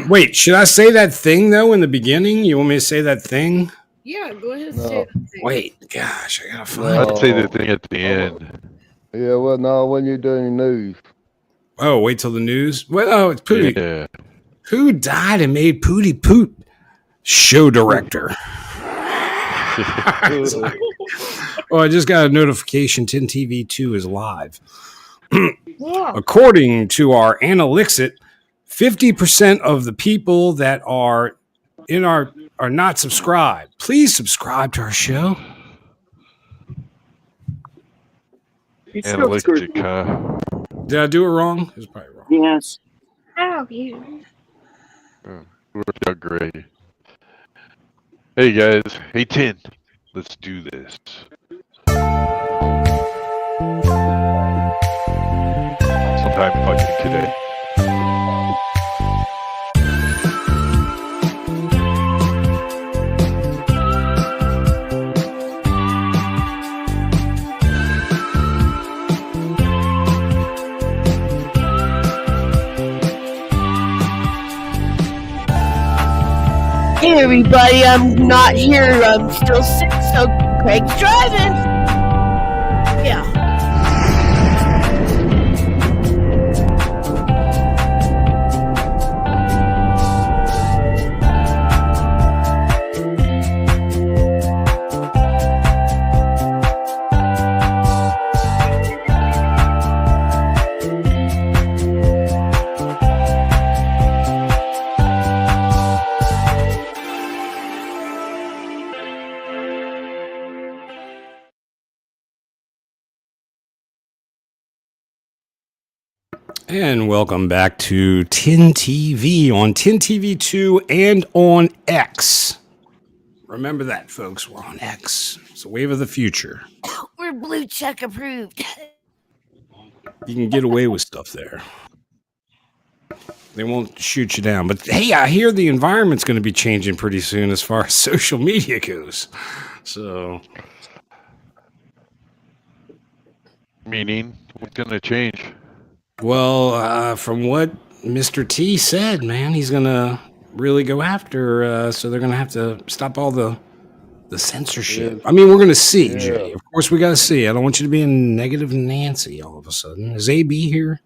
Wait, should I say that thing though in the beginning? You want me to say that thing? Yeah, go ahead and say the thing. Wait, gosh, I gotta find No. it. I'd say the thing at the end. Yeah, well, no, when you're doing news. Oh, wait till the news. Well, oh, it's Pootie. Yeah. Who died and made Pootie Poot show director? Oh, I just got a notification. TinTV2 is live. Yeah. According to our Analyxit, 50% of the people that are in our are not subscribed. Please subscribe to our show. Analytic, huh? Did I do it wrong? It was probably wrong. Yes. Oh, you. Worked out great. Hey guys, hey Tin, let's do this. Sometime fucking today. Hey everybody, I'm not here. I'm still sick, so Craig's driving. Yeah. And welcome back to Tin TV on TinTV2 and on X. Remember that, folks. We're on X. It's the wave of the future. We're blue check approved. You can get away with stuff there. They won't shoot you down. But hey, I hear the environment's going to be changing pretty soon as far as social media goes. So, Meaning, what's gonna change? well, from what Mr. T said, man, he's going to really go after, so they're going to have to stop all the censorship. Yeah. I mean, we're going to see, Yeah. Jay. Of course, we got to see. I don't want you to be in negative Nancy all of a sudden. Is AB here?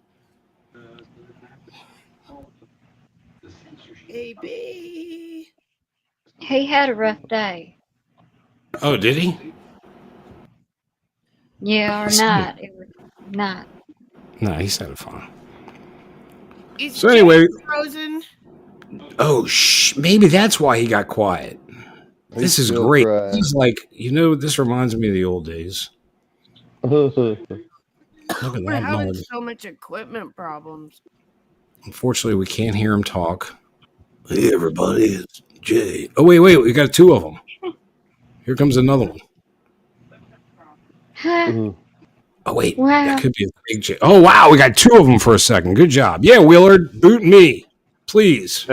AB. He had a rough day. Oh, did he? Yeah, or not. It was not. No, he said it fine. Is So anyway, frozen. oh, maybe that's why he got quiet. This is still great. crying. He's like, this reminds me of the old days. Look at We're that having noise. so much equipment problems. Unfortunately, we can't hear him talk. Hey, everybody, it's Jay. Oh, wait, we got two of them. Here comes another one. Huh? Oh, wait, Wow. that could be a big Jay. Oh, wow, we got two of them for a second. Good job. Yeah, Willard, boot me, please.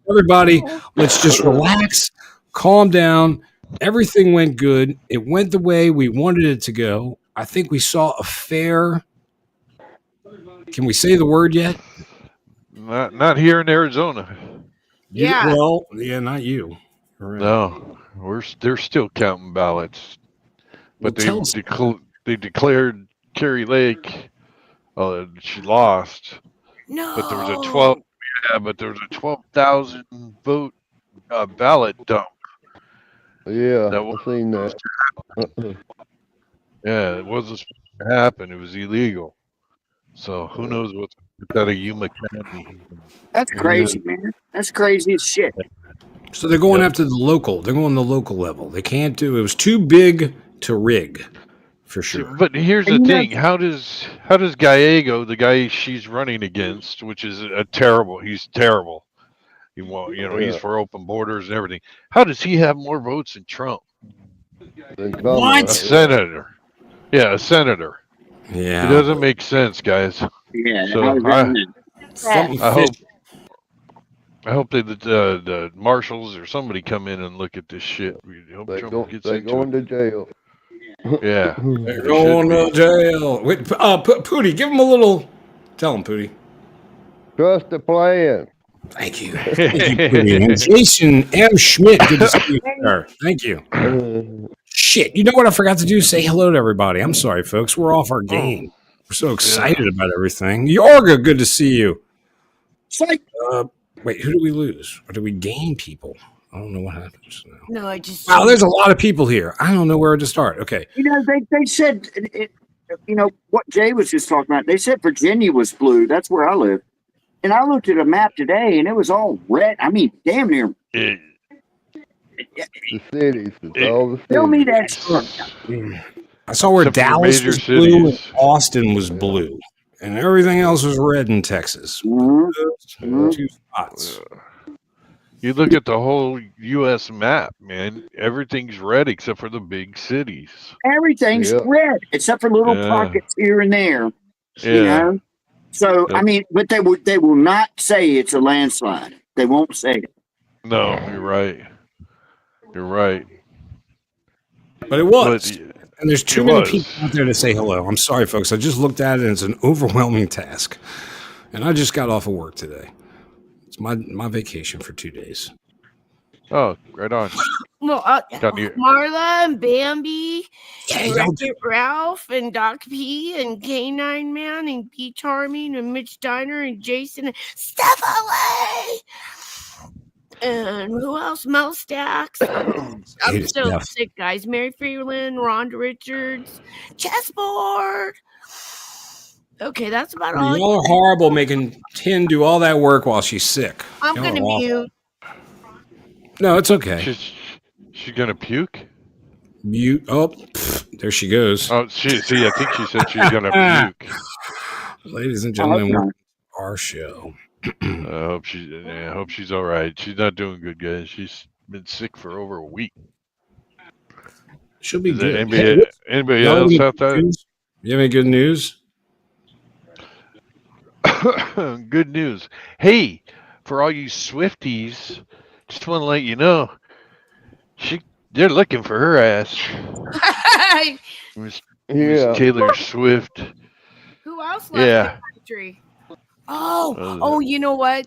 Everybody, let's just relax, calm down. Everything went good. It went the way we wanted it to go. I think we saw a fair. Can we say the word yet? Not here in Arizona. Yeah. Well, yeah, not you. Right. No, they're still counting ballots, but Well, they declared Carrie Lake. She lost, No. but there was a 12. Yeah, but there was a 12,000 vote ballot dump. Yeah, That I've seen that. Yeah, it wasn't supposed to happen. It was illegal. So who knows what's out of Yuma County? That's crazy, man. That's crazy as shit. So they're going after the local. They're going the local level. They can't do. It was too big to rig, for sure. But here's the thing: how does Gallego, the guy she's running against, which is terrible? He's terrible. He's for open borders and everything. How does he have more votes than Trump? What? A senator. Yeah, a senator. Yeah, It doesn't make sense, guys. Yeah. So Something I fishy. hope the marshals or somebody come in and look at this shit. We hope Trump gets They're into going it. to jail. Yeah. They're going to jail. Wait, Pootie, give him a little. Tell him, Pootie. Trust the plan. Thank you. Thank you, Pootie. And Jason M. Schmidt, good to see you, sir. Thank you. Shit, you know what I forgot to do? Say hello to everybody. I'm sorry, folks. We're off our game. We're so excited about everything. Yorga, good to see you. It's like, wait, who do we lose? Or do we gain people? I don't know what happens now. No, I just. Wow, there's a lot of people here. I don't know where to start. Okay. You know, they said, you know, what Jay was just talking about. They said Virginia was blue. That's where I live. And I looked at a map today, and it was all red. I mean, damn near. The cities. It's all the cities. Tell me that's. I saw where Except for Dallas major was blue and cities. Austin was blue. And everything else was red in Texas. Mhm. Two spots. You look at the whole U.S. map, man. Everything's red except for the big cities. Everything's Yeah. red except for little Yeah. pockets here and there. Yeah. You know. So Yep. I mean, but they will not say it's a landslide. They won't say it. No, you're right. You're right. But it was. But And there's too it many was. people out there to say hello. I'm sorry, folks. I just looked at it and it's an overwhelming task. And I just got off of work today. It's my vacation for 2 days. Oh, right on. Well, Down here. Marla and Bambi, Yeah, and y'all Wreck-It Ralph, and Doc P, and K9 Man, and P Charming, and Mitch Diner, and Jason, and Stephanie. And who else? Mel Stacks. I'm Hate it, still Steph. sick, guys. Mary Freeland, Rhonda Richards, Chessboard. Okay, that's about all. Y'all are horrible making Tin do all that work while she's sick. I'm Y'all gonna are awful. mute. No, it's okay. She's gonna puke. Mute. Oh, there she goes. Oh, see, I think she said she's gonna puke. Ladies and I hope gentlemen, not. welcome to our show. I hope she's all right. She's not doing good, guys. She's been sick for over a week. She'll be Is there good. Hey, anybody y'all have else any out good there? news? You have any good news? Good news. Hey, for all you Swifties, just want to let you know, they're looking for her ass. Miss Yeah. Taylor Swift. Who else left Yeah. the country? Oh, you know what?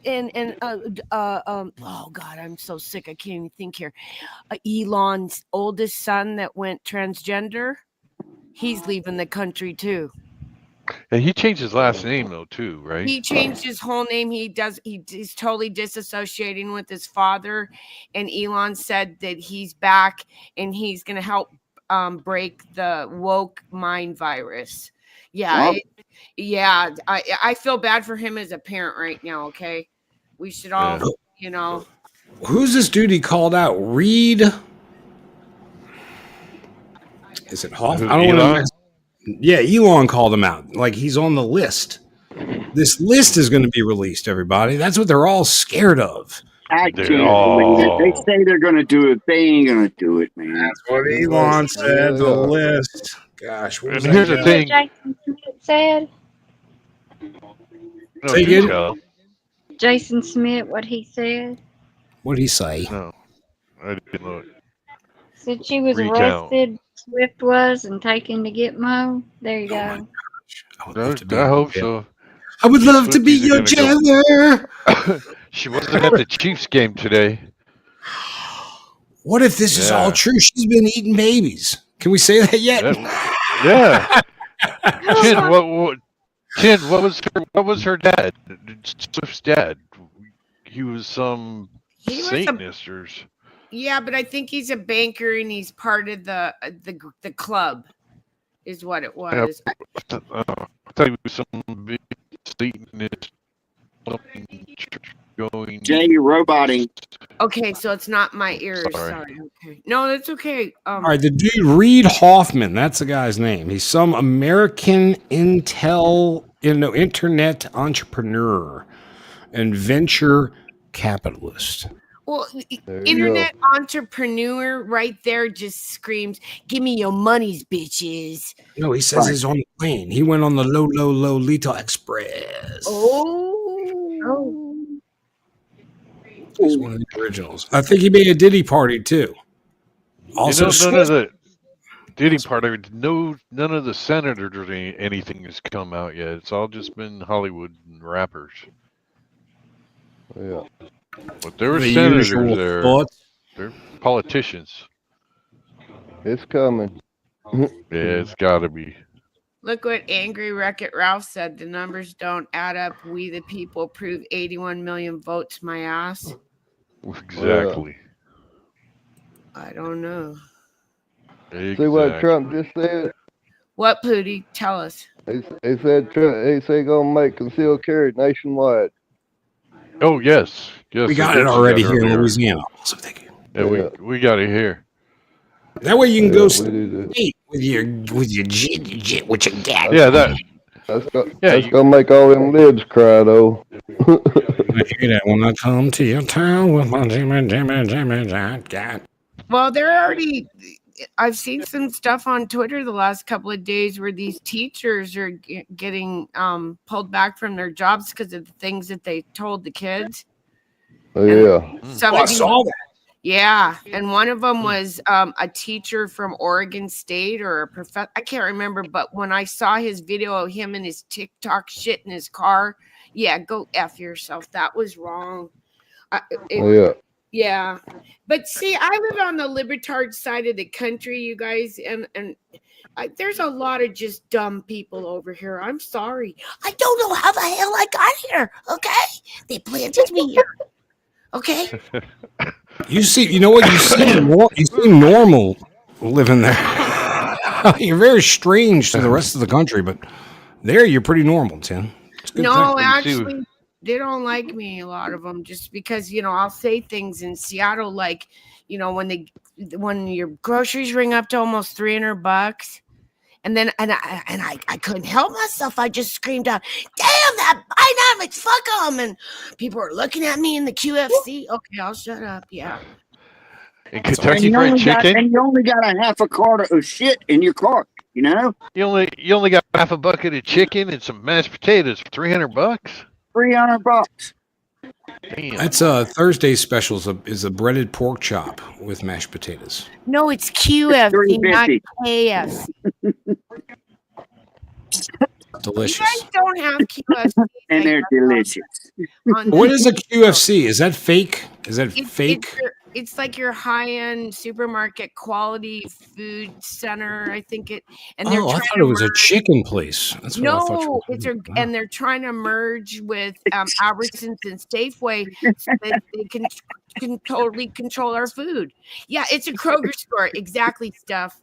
Oh God, I'm so sick. I can't even think here. Elon's oldest son that went transgender, he's leaving the country too. And he changed his last name though too, right? He changed his whole name. He's totally disassociating with his father. And Elon said that he's back and he's gonna help break the woke mind virus. Yeah, Wow. I feel bad for him as a parent right now. Okay, we should all, Who's this dude he called out? Reed? Is it Hoff? Who, I don't Elon? want to. Yeah, Elon called him out. Like he's on the list. This list is going to be released, everybody. That's what they're all scared of. I They're can't believe it. They say they're going to do it. They ain't going to do it, man. That's what Elon said. The list. Gosh. What was And that here's the guy? thing. Jason Smith said. No, Say do again? tell. Jason Smith, what he said. What'd he say? No, I didn't look. Said she was Recount. arrested. Swift was and taken to Gitmo. There you Oh my go. I would love to be. I hope so. I would love to be Swifties are your gonna jailer. She wasn't at the Chiefs game today. What if this is all Yeah. true? She's been eating babies. Can we say that yet? Yeah. Ken, what was her dad? Swift's dad. He was some He was a- Satanist or yeah, but I think he's a banker and he's part of the club, is what it was. I thought he was some big Satanist going. Jay, you're roboting. Okay, so it's not my ears. Sorry. Sorry. Okay. No, that's okay. All right, the dude Reed Hoffman, that's the guy's name. He's some American internet entrepreneur and venture capitalist. Well, There you internet entrepreneur right there just screams, "Give me your monies, bitches!" No, he says he's on the plane. He went on the Lolita Express. Oh. He's one of the originals. I think he made a Diddy party too. Also, none of the The eating part of it, none of the senators or anything has come out yet. It's all just been Hollywood and rappers. Yeah. But there were The senators usual there. thoughts. They're politicians. It's coming. Yeah, it's got to be. Look what Angry Wreck-It Ralph said. The numbers don't add up. We the people prove 81 million votes, my ass. Exactly. I don't know. Exactly. See what Trump just said? What, Pluty? Tell us. He said gonna make concealed carry nationwide. Oh yes, yes. We got they it did say already that here in earlier. Louisiana. So thank you. Yeah, we got it here. That way you can go we state do with your with your gag. Yeah, that's gonna make all them libs cry though. I hear that when I come to your town with my gag. Well, they're already. I've seen some stuff on Twitter the last couple of days where these teachers are getting pulled back from their jobs because of the things that they told the kids. Yeah. Some I of these, saw that. yeah, and one of them was a teacher from Oregon State or a professor. I can't remember, but when I saw his video of him and his TikTok shit in his car, yeah, go F yourself. That was wrong. Yeah, but see, I live on the libertard side of the country, you guys, and there's a lot of just dumb people over here. I'm sorry. I don't know how the hell I got here. Okay, they planted me here. Okay. You know what? You seem normal living there. You're very strange to the rest of the country, but there you're pretty normal, Tim. It's a good No, thing. actually, they don't like me. A lot of them, just because I'll say things in Seattle like, when your groceries ring up to almost $300, and then I couldn't help myself. I just screamed out, "Damn that Bidenomics, fuck them!" And people are looking at me in the QFC. Okay, I'll shut up. Yeah. And Kentucky Fried and Chicken. you only got a half a quart of shit in your cart. You only got half a bucket of chicken and some mashed potatoes for $300. $300. Damn. That's Thursday's special is a breaded pork chop with mashed potatoes. No, it's QFC, not KFC. Delicious. You guys don't have QFC. And they're delicious. What is a QFC? Is that fake? Is that fake? It's like your high-end supermarket quality food center. I think it. And they're I thought it was a chicken place. That's what I thought. And they're trying to merge with Albertsons and Safeway so that they can totally control our food. Yeah, it's a Kroger store. Exactly, Steph.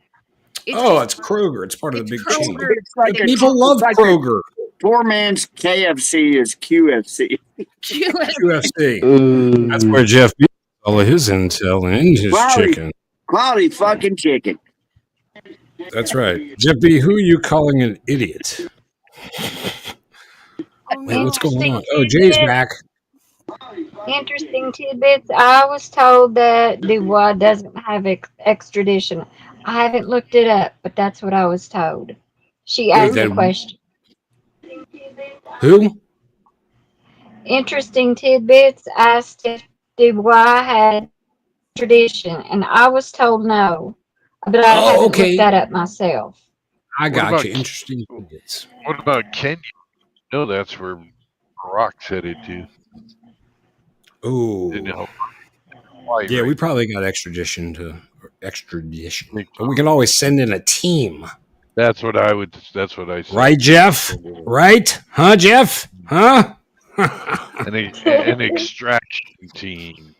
It's Kroger. It's part of the big chain. Like People love Kroger. Poor man's KFC is QFC. QFC. That's where Jeff gets all of his intel and his chicken. Quality fucking chicken. That's right. Jeff B., who are you calling an idiot? Wait, what's going on? Oh, Jay's back. Interesting tidbits. I was told that Dubois doesn't have extradition. I haven't looked it up, but that's what I was told. She asked the question. Who? Interesting tidbits asked if Dubois had extradition, and I was told no. But I haven't looked that up myself. I got you. Interesting tidbits. What about Kenya? No, that's where Barack's headed to. Oh. Yeah, right? we probably got extradition. But we can always send in a team. That's what I said. Right, Jeff? Right? Huh, Jeff? Huh? an extraction team.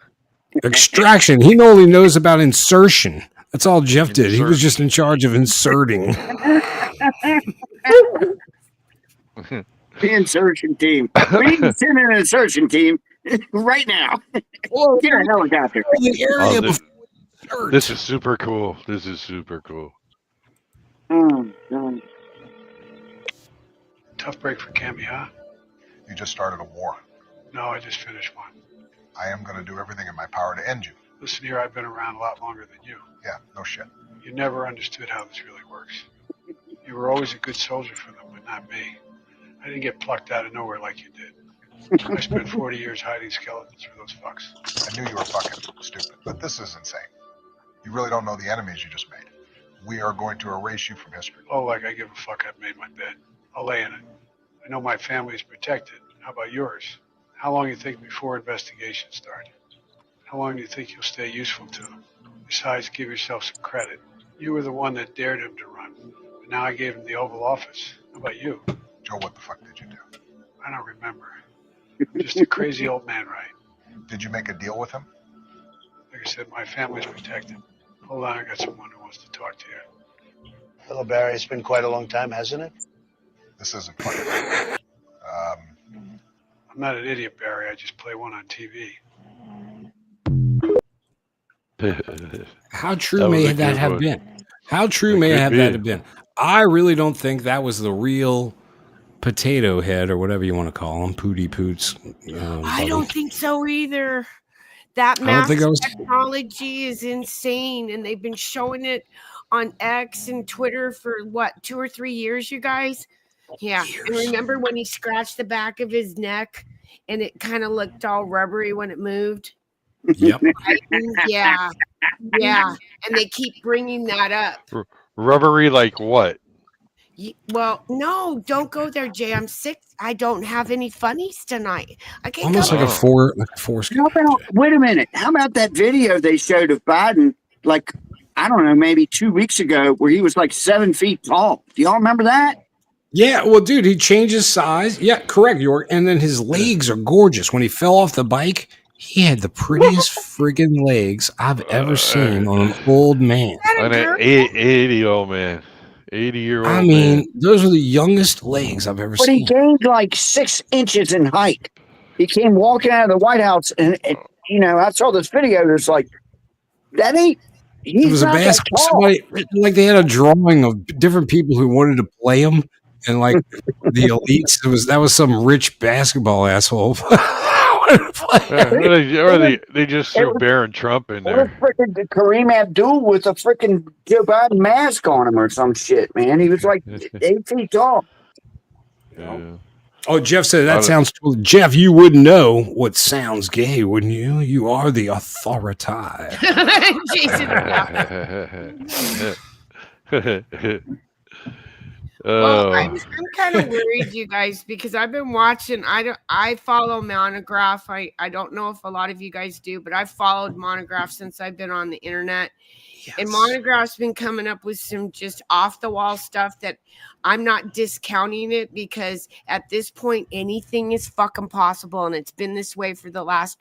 Extraction. He only knows about insertion. That's all Jeff did. He was just in charge of inserting. The insertion team. We need to send an insertion team right now. Get a helicopter. This is super cool. This is super cool. Tough break for Cammy, huh? You just started a war. No, I just finished one. I am going to do everything in my power to end you. Listen here, I've been around a lot longer than you. Yeah, no shit. You never understood how this really works. You were always a good soldier for them, but not me. I didn't get plucked out of nowhere like you did. I spent 40 years hiding skeletons for those fucks. I knew you were fucking stupid, but this is insane. You really don't know the enemies you just made. We are going to erase you from history. Oh, like I give a fuck. I've made my bed. I'll lay in it. I know my family's protected. How about yours? How long do you think before investigations start? How long do you think you'll stay useful to them? Besides, give yourself some credit. You were the one that dared him to run. But now I gave him the Oval Office. How about you? Joe, what the fuck did you do? I don't remember. I'm just a crazy old man, right? Did you make a deal with him? Like I said, my family's protected. Hold on, I got someone who wants to talk to you. Hello, Barry. It's been quite a long time, hasn't it? This isn't funny. I'm not an idiot, Barry. I just play one on TV. How true may that have been? How true may that have been? I really don't think that was the real Potato Head or whatever you want to call him, Pooty Poots. I don't think so either. That mask technology is insane, and they've been showing it on X and Twitter for what, 2 or 3 years, you guys? Yeah. And remember when he scratched the back of his neck and it kind of looked all rubbery when it moved? Yep. Yeah. Yeah. And they keep bringing that up. Rubbery like what? Well, no, don't go there, Jay. I'm sick. I don't have any funnies tonight. I can't almost go. like a force. How about, wait a minute. How about that video they showed of Biden, like, I don't know, maybe 2 weeks ago, where he was like 7 feet tall? Do y'all remember that? Yeah, well, dude, he changed his size. Yeah, correct, York. And then his legs are gorgeous. When he fell off the bike, he had the prettiest friggin' legs I've ever seen on an old man. On an 80-year-old man. 80-year-old I mean, those are the youngest legs I've ever But seen. he gained like 6 inches in height. He came walking out of the White House, and you know, I saw this video. There's like, that ain't. It was a basketball. Like they had a drawing of different people who wanted to play him, and like the elites. That was some rich basketball asshole. They just threw Barron Trump in there. Freaking Kareem Abdul with a freaking Joe Biden mask on him or some shit, man. He was like 8 feet tall. Yeah. Oh, Jeff said that sounds cool. Jeff, you would know what sounds gay, wouldn't you? You are the authority. Jason. Oh. Well, I'm kind of worried, you guys, because I've been watching. I follow Monograph. I don't know if a lot of you guys do, but I've followed Monograph since I've been on the internet. Yes. And Monograph's been coming up with some just off the wall stuff that I'm not discounting it, because at this point anything is fucking possible, and it's been this way for the last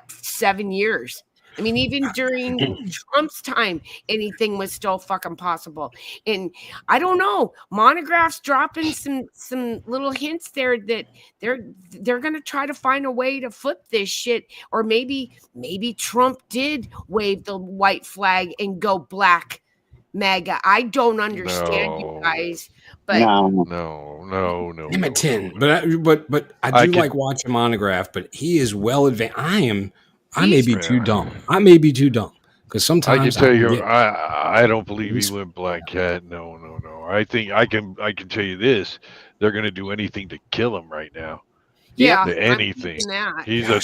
7 years. I mean, even during Trump's time, anything was still fucking possible. And I don't know, Monograph's dropping some little hints there that they're going to try to find a way to flip this shit. Or maybe Trump did wave the white flag and go black MAGA. I don't understand, you guys. But no. I'm at 10, but I do like watching Monograph. But he is well advanced. I may be too dumb. Because sometimes I can tell you, I don't believe he went black cat. No. I think I can tell you this: they're going to do anything to kill him right now. Yeah, anything. He's a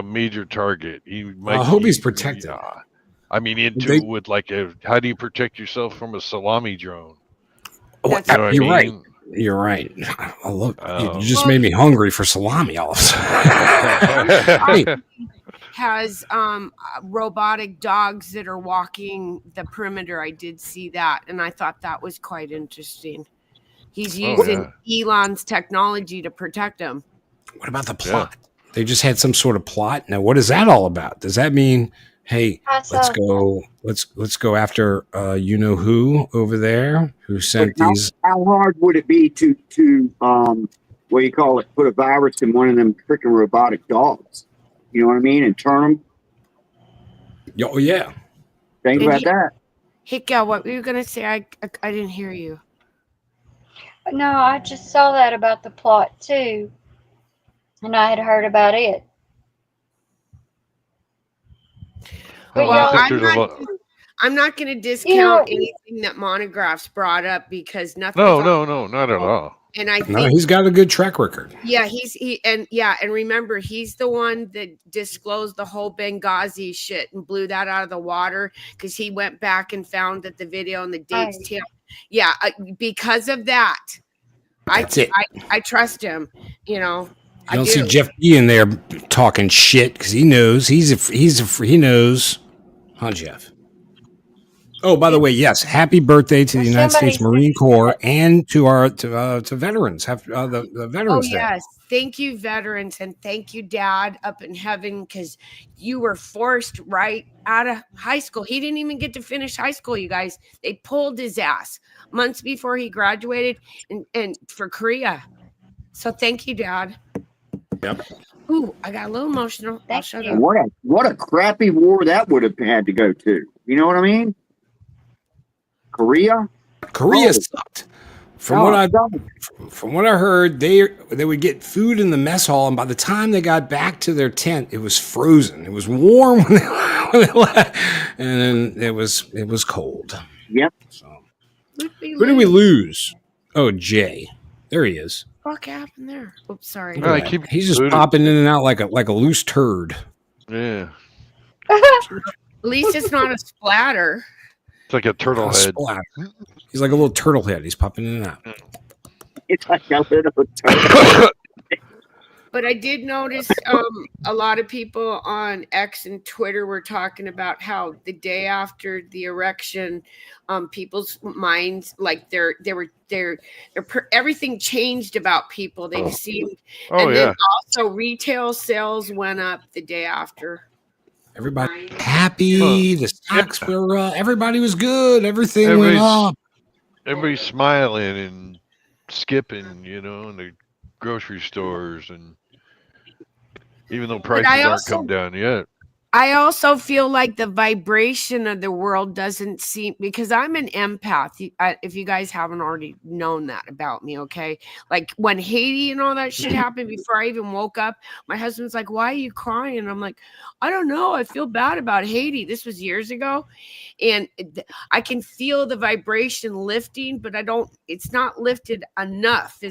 major target. I hope he's protected. I mean, how do you protect yourself from a salami drone? You're right. You're right. You just made me hungry for salami all of a sudden. Has robotic dogs that are walking the perimeter. I did see that, and I thought that was quite interesting. He's using Elon's technology to protect him. What about the plot? Yeah. They just had some sort of plot. Now, what is that all about? Does that mean, hey, let's go after you know who over there who sent these? How hard would it be to what do you call it? Put a virus in one of them freaking robotic dogs. You know what I mean? And turn them. Oh yeah. Think about that. Hickel, what were you gonna say? I didn't hear you. No, I just saw that about the plot too, and I had heard about it. Well, I'm not going to discount anything that Monograph's brought up, because nothing. No, not at all. And I think No, he's got a good track record. Yeah, and remember, he's the one that disclosed the whole Benghazi shit and blew that out of the water because he went back and found that the video and the dates. Yeah, because of that, That's it. I trust him. You know, You don't see Jeff B in there talking shit because he knows he knows, huh, Jeff? Oh, by the way, yes, happy birthday to the United States Marine Corps and to our to veterans. Have the Veterans Day. Yes, thank you, veterans, and thank you, Dad, up in heaven, because you were forced right out of high school. He didn't even get to finish high school, you guys. They pulled his ass months before he graduated, and for Korea. So thank you, Dad. Yep. Ooh, I got a little emotional. I'll shut up. What a crappy war that would have had to go to. You know what I mean? Korea Sucked. From what I heard, they would get food in the mess hall, and by the time they got back to their tent, it was frozen. It was warm when they left, and then it was cold. Yep. So, who did we lose? Oh, Jay. There he is. What happened there? Oops, sorry. He's just popping in and out like a loose turd. Yeah. At least it's not a splatter. It's like a turtle head. He's like a little turtle head. He's popping in and out. It's like a little turtle. But I did notice a lot of people on X and Twitter were talking about how the day after the erection, people's minds, like everything changed about people. They seemed, then also retail sales went up the day after. Everybody happy. The stocks were. Everybody was good. Everything went up. Everybody's smiling and skipping, in the grocery stores, and even though prices aren't come down yet. I also feel like the vibration of the world doesn't seem, because I'm an empath. If you guys haven't already known that about me, okay? Like when Haiti and all that shit happened, before I even woke up, my husband's like, "Why are you crying?" And I'm like, "I don't know. I feel bad about Haiti." This was years ago. And I can feel the vibration lifting, but it's not lifted enough.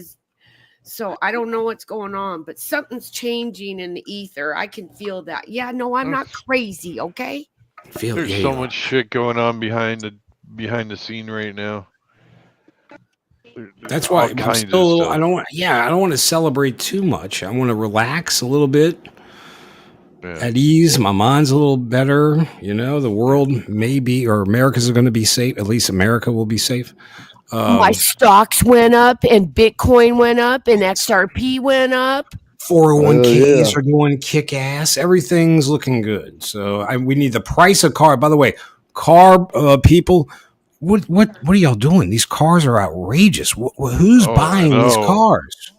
So I don't know what's going on, but something's changing in the ether. I can feel that. Yeah, no, I'm not crazy, okay? There's so much shit going on behind the scene right now. That's why I'm still a little, I don't want to celebrate too much. I want to relax a little bit. Yeah. At ease, my mind's a little better. The world may be, or America's going to be safe. At least America will be safe. My stocks went up, and Bitcoin went up, and XRP went up. 401ks are doing kick ass. Everything's looking good. So we need the price of car. By the way, car people, what are y'all doing? These cars are outrageous. Who's buying these cars?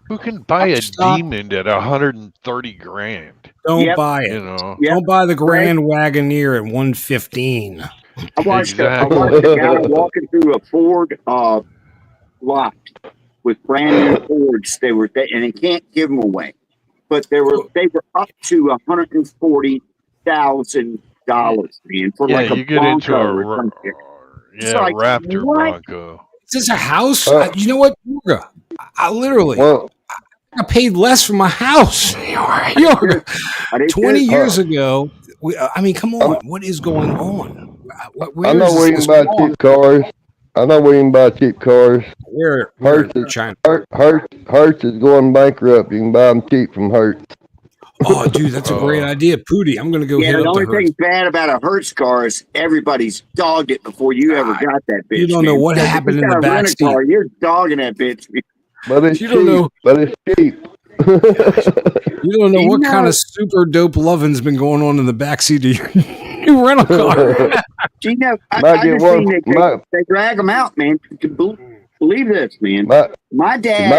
Who can buy a Demon at $130,000? Don't buy it. Don't buy the Grand Wagoneer at $115,000. I watched a guy walking through a Ford lot with brand new Fords. And they can't give them away, but they were up to $140,000, man, for like a you get into a Raptor Bronco. Is this a house? You know what? I literally. I paid less for my house. 20 years ago. Come on. What is going on? I'm not waiting to buy cheap cars. Where China? Hertz is going bankrupt. You can buy them cheap from Hertz. Oh, dude, that's a great idea, Pootie. I'm going to go hit up the only thing bad about a Hertz car is everybody's dogged it before you ever got that bitch. You don't know what happened in the backseat. You're dogging that bitch. But it's cheap. You don't know what kind of super dope loving's been going on in the backseat of your new rental car. They drag them out, man. Believe this, man. My dad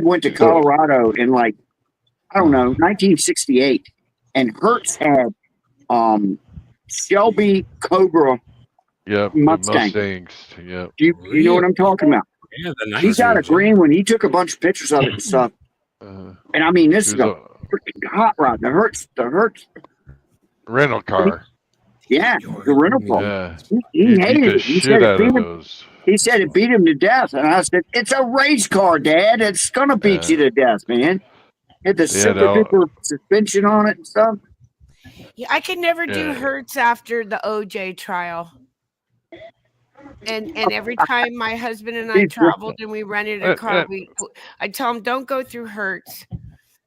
went to Colorado in 1968, and Hertz had Shelby Cobra Mustangs. Yep. You know what I'm talking about? Yeah, he got a green one. He took a bunch of pictures of it and stuff. And this is a freaking hot rod. The Hertz rental car. Yeah, the rental car. Yeah. He hated it. He said He said it beat him to death, and I said, "It's a race car, Dad. It's gonna beat you to death, man." Had the super duper suspension on it and stuff. Yeah, I could never do Hertz after the OJ trial. And every time my husband and I traveled and we rented a car, I tell him, don't go through Hertz.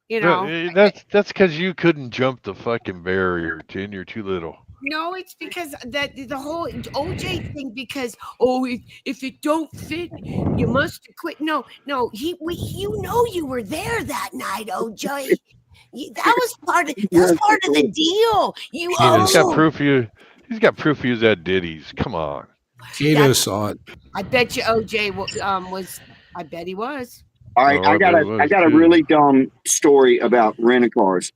You know, that's because you couldn't jump the fucking barrier, Tin. You're too little. No, it's because that the whole OJ thing. Because if it don't fit, you must quit. No, you were there that night, OJ. That was part of the deal. He's got proof he was at Diddy's. Come on. Kato saw it. I bet you OJ was. I bet he was. All right, I got a really dumb story about rent-a-cars.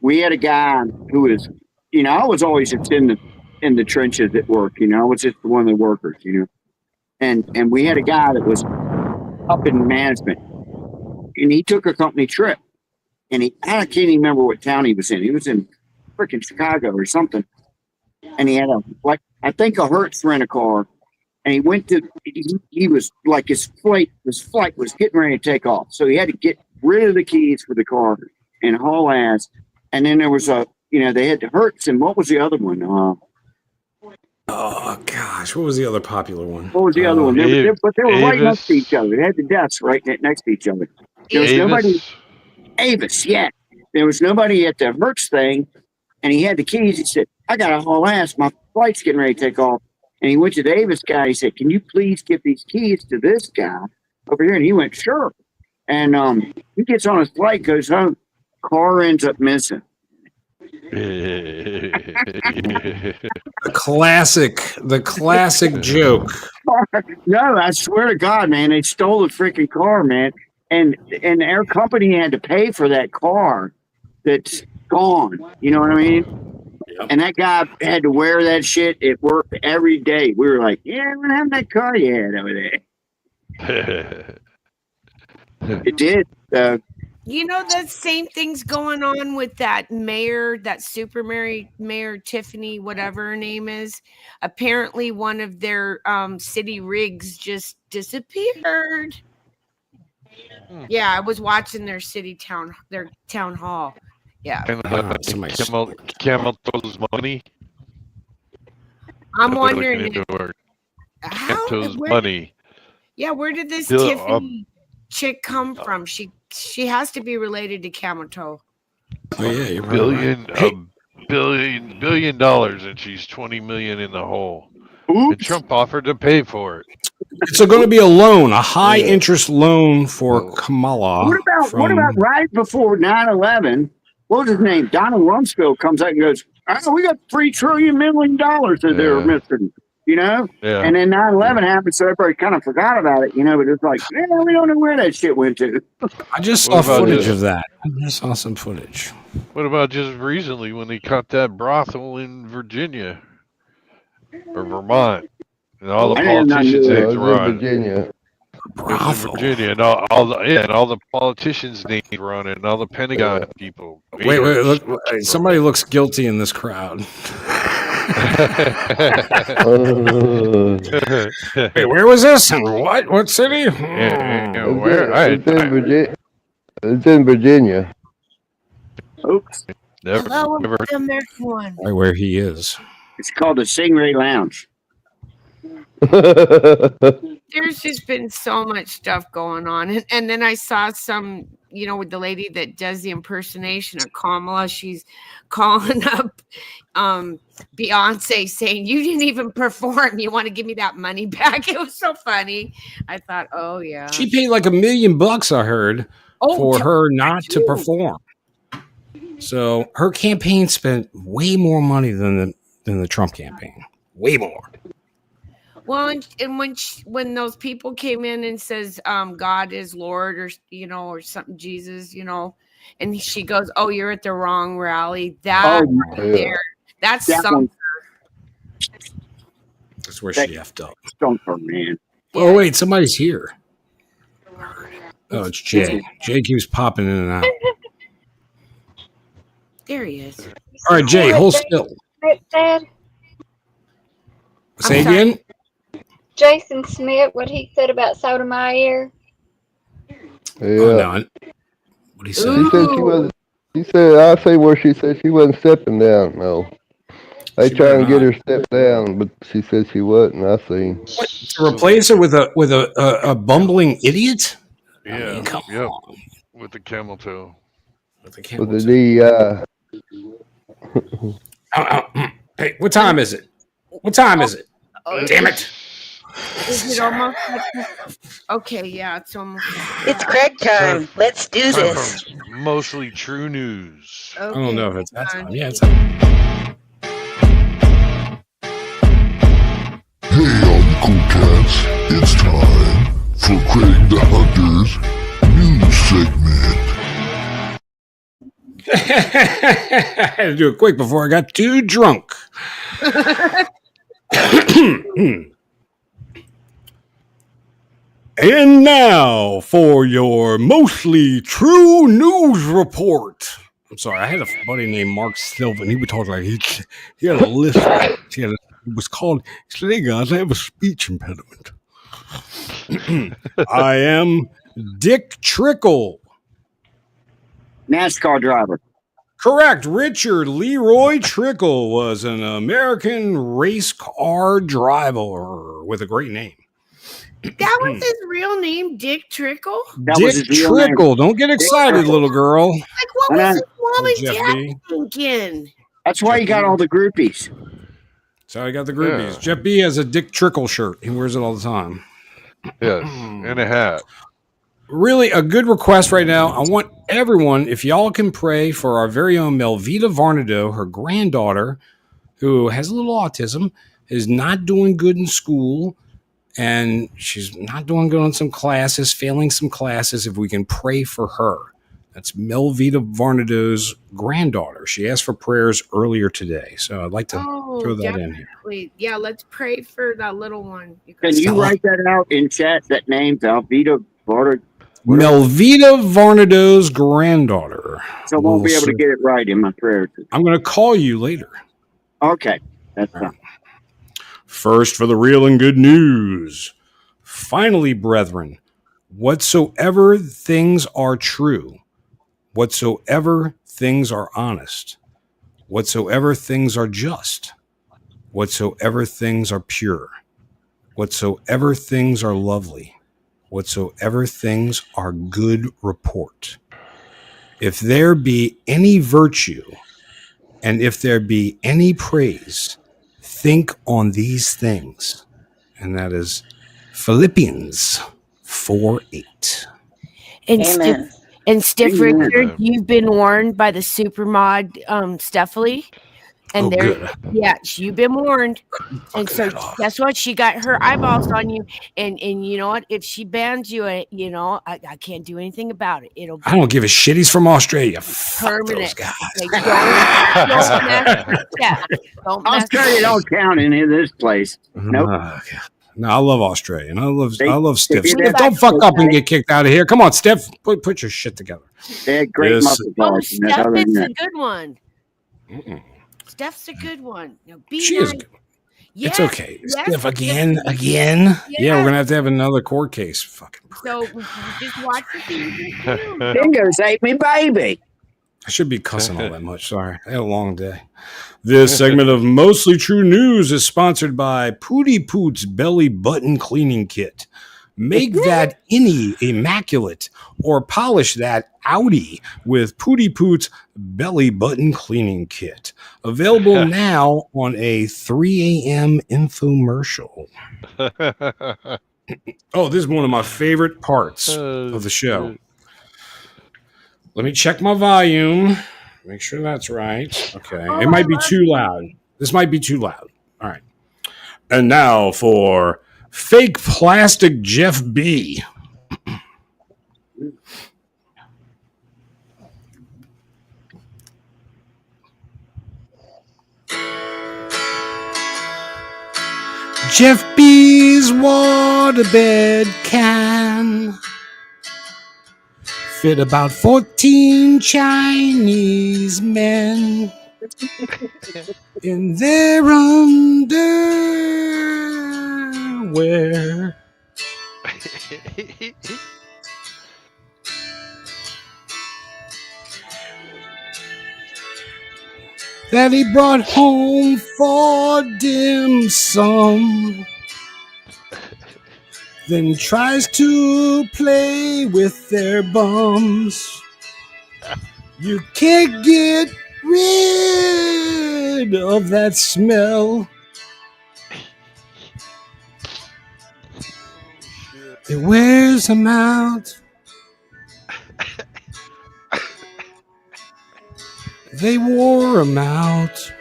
We had a guy who was, I was always just in the trenches at work. I was just one of the workers. And we had a guy that was up in management, and he took a company trip, and I can't even remember what town he was in. He was in freaking Chicago or something, and he had I think a Hertz rent-a-car. And he went to, he was like, his flight was getting ready to take off. So he had to get rid of the keys for the car and haul ass. And then there was they had the Hertz, and what was the other one? Oh gosh, what was the other popular one? What was the other one? They were right next to each other. They had the desks right next to each other. There was nobody. Avis, yeah. There was nobody at the Hertz thing, and he had the keys. He said, "I got to haul ass. My flight's getting ready to take off." And he went to the Avis guy. He said, "Can you please give these keys to this guy over here?" And he went, "Sure." And he gets on his flight, goes home. Car ends up missing. The classic joke. No, I swear to God, man, they stole the freaking car, man. And our company had to pay for that car that's gone. You know what I mean? And that guy had to wear that shit at work every day. We were like, "Yeah, we're having that car you had over there." It did. The same thing's going on with that mayor, that super mayor Tiffany, whatever her name is. Apparently, one of their city rigs just disappeared. Yeah, I was watching their town hall. Yeah. Camel throws money. I'm wondering money. Yeah, where did this Tiffany chick come from? She has to be related to Camel Toe. Oh yeah, you're billion dollars, and she's 20 million in the hole. Oops. And Trump offered to pay for it. It's going to be a loan, a high interest loan for Kamala. What about right before 9/11? What was his name? Donald Rumsfeld comes out and goes, "Oh, we got $3 trillion that they were missing." Yeah. And then 9/11 happened, so everybody kind of forgot about it, but it's like, we don't know where that shit went to. I just saw footage of that. I just saw some footage. What about just recently when they caught that brothel in Virginia or Vermont, and all the politicians names were on Virginia. Virginia, and all the politicians' names were on it, and all the Pentagon people. Wait, look! Somebody looks guilty in this crowd. Wait, where was this? And what city? It's in Virginia. Oops. Hello, the American one. Right where he is. It's called the Stingray Lounge. There's just been so much stuff going on. And then I saw some, with the lady that does the impersonation of Kamala, she's calling up Beyonce saying, "You didn't even perform. You want to give me that money back?" It was so funny. I thought, oh, yeah. She paid like $1 million, I heard, for her not to perform. So her campaign spent way more money than the Trump campaign. Way more. Well, and when those people came in and says God is Lord, or or something, Jesus, and she goes, "Oh, you're at the wrong rally." That's something. That's where she effed up. Stumper, man. Oh wait, somebody's here. Oh, it's Jay. Jay keeps popping in and out. There he is. All right, Jay, hold still. Dad? Say again. Jason Smith what he said about Sotomayor? Yeah. Oh, no. What did he say? She said she wasn't. She said, I'll say where she said she wasn't stepping down. No. They She trying to better get not. her stepped down, but she said she wasn't. I seen. What, to replace her with a bumbling idiot? I mean, come on. With the camel toe. With the camel With the toe. DI. Hey, what time is it? What time is it? Oh, Damn it. Is it almost okay, yeah, it's almost. It's Craig time. Let's do Time this. for mostly true news. I don't know if it's that time. Yeah, it's Hey, all you cool cats. It's time for Craig the Hunter's news segment. I had to do it quick before I got too drunk. And now for your mostly true news report. I'm sorry, I had a buddy named Mark Silva, and he would talk like he had a list. It was called, he said, hey guys, I have a speech impediment. I am Dick Trickle. NASCAR driver. Correct. Richard Leroy Trickle was an American race car driver with a great name. That was his real name, Dick Trickle? Dick Trickle. Don't get excited, little girl. Like, what was his mom and Jeff dad B. thinking? That's why you got all the groupies. So I got the groupies. Yeah. Jeff B has a Dick Trickle shirt. He wears it all the time. Yes, and a hat. Really, a good request right now. I want everyone, if y'all can pray for our very own Melvita Varnado, her granddaughter, who has a little autism, is not doing good in school, and she's not doing good on some classes, failing some classes. If we can pray for her. That's Melvita Varnado's granddaughter. She asked for prayers earlier today, so I'd like to throw that in here. Yeah, let's pray for that little one. Can you write that out in chat, that name, Melvita Varnado? Melvita Varnado's granddaughter. So I won't be able to get it right in my prayers. I'm going to call you later. Okay. That's fine. First for the real and good news. Finally, brethren, whatsoever things are true, whatsoever things are honest, whatsoever things are just, whatsoever things are pure, whatsoever things are lovely, whatsoever things are good report. If there be any virtue, and if there be any praise, think on these things. And that is Philippians 4:8. And Stiff Richard, you've been warned by the supermod Steffley. And good. Yeah, you've been warned. And so guess what? She got her eyeballs on you. And you know what? If she bans you, I can't do anything about it. It'll be I don't give a shit. He's from Australia. permanent. Fuck those guys. Australia don't count in this place. Nope. No, I love Australia. And I love Steph. Steph, don't fuck up and get kicked out of here. Come on, Steph. Put your shit together. They had great muscle bars. Steph is a good one. Steph's a good one. She is good. It's okay. Steph again. Yeah, we're gonna have another court case. Fucking. So just watch the season. Fingers ate me, baby. I should be cussing all that much. Sorry, I had a long day. This segment of Mostly True News is sponsored by Pootie Poot's Belly Button Cleaning Kit. Make that innie immaculate, or polish that outie with Pootie Poot's Belly Button Cleaning Kit. Available now on a 3 a.m. infomercial. Oh, this is one of my favorite parts of the show. Let me check my volume. Make sure that's right. Okay. It might be too loud. This might be too loud. All right. And now for Fake Plastic Jeff B. Jeff B's waterbed can fit about 14 Chinese men in their underwear. underwear. That he brought home for dim sum, then tries to play with their bums. You can't get rid of that smell. It wears them out. They wore them out.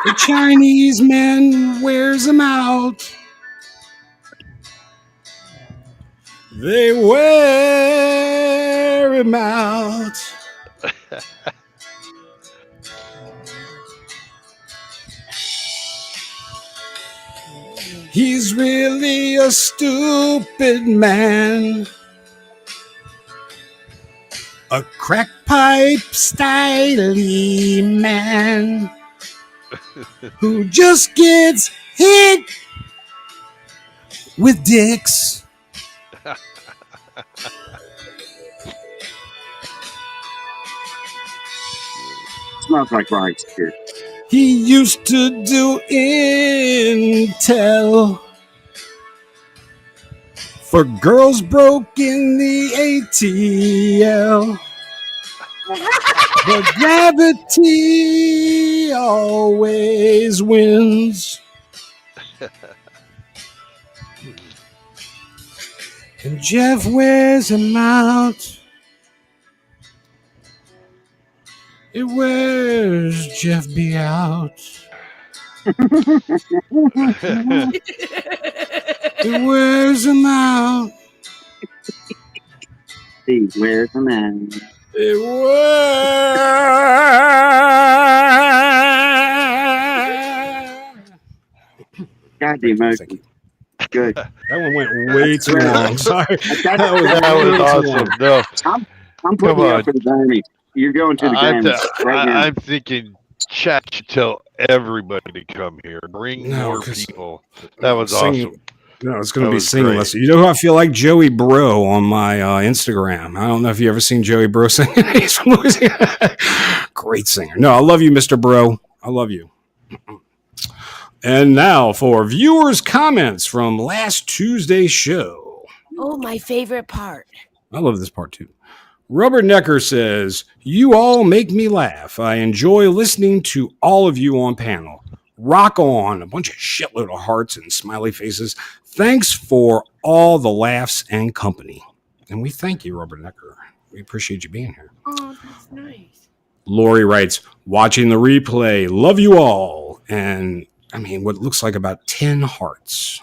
The Chinese man wears them out. They wear him out. He's really a stupid man. A crack pipe styly man who just gets hit with dicks. Smells like rice here. He used to do intel for girls broke in the ATL. But gravity always wins. And Jeff wears him out. It wears Jeff B out. It wears him out. He wears them out. It wears. God, the emotion. Good. That one went way too long. Sorry. That was awesome. No, I'm putting you up for the Grammys. You're going to the Grammys right now. I'm thinking chat should tell everybody to come here. Bring more people. That was awesome. No, it's going to be singing lesson. You know who I feel like? Joey Bro on my Instagram. I don't know if you ever seen Joey Bro sing. He's from Louisiana. Great singer. No, I love you, Mr. Bro. I love you. And now for viewers' comments from last Tuesday's show. Oh, my favorite part. I love this part too. Robert Necker says, "You all make me laugh. I enjoy listening to all of you on panel. Rock on." A bunch of shitload of hearts and smiley faces. Thanks for all the laughs and company. And we thank you, Robert Necker. We appreciate you being here. Oh, that's nice. Lori writes, "Watching the replay. Love you all." And I mean, what looks like about 10 hearts.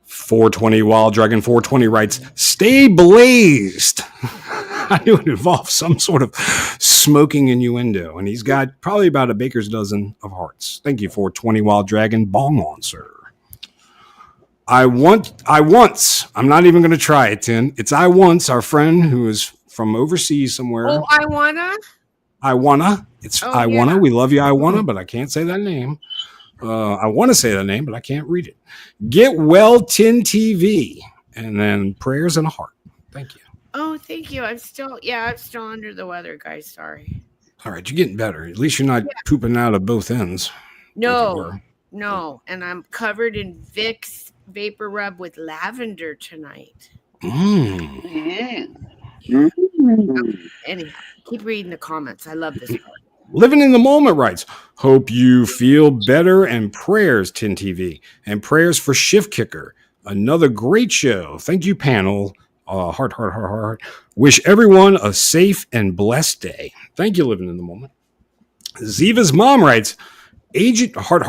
420 Wild Dragon 420 writes, "Stay blazed." I knew it involved some sort of smoking innuendo. And he's got probably about a baker's dozen of hearts. Thank you, 420 Wild Dragon. Bong on, sir. I'm not even going to try it, Tin. It's our friend who is from overseas somewhere. Oh, I wanna. It's Iwanna. We love you, Iwanna, but I can't say that name. I want to say that name, but I can't read it. Get well, TinTV, and then prayers and a heart. Thank you. Oh, thank you. I'm still under the weather, guys. Sorry. All right, you're getting better. At least you're not pooping out of both ends. No, and I'm covered in Vicks Vapor Rub with lavender tonight. Anyhow, keep reading the comments. I love this part. Living in the Moment writes, "Hope you feel better, and prayers, TinTV, and prayers for Shift Kicker. Another great show. Thank you, panel. Heart. Wish everyone a safe and blessed day." Thank you, Living in the Moment. Ziva's mom writes, "Agent heart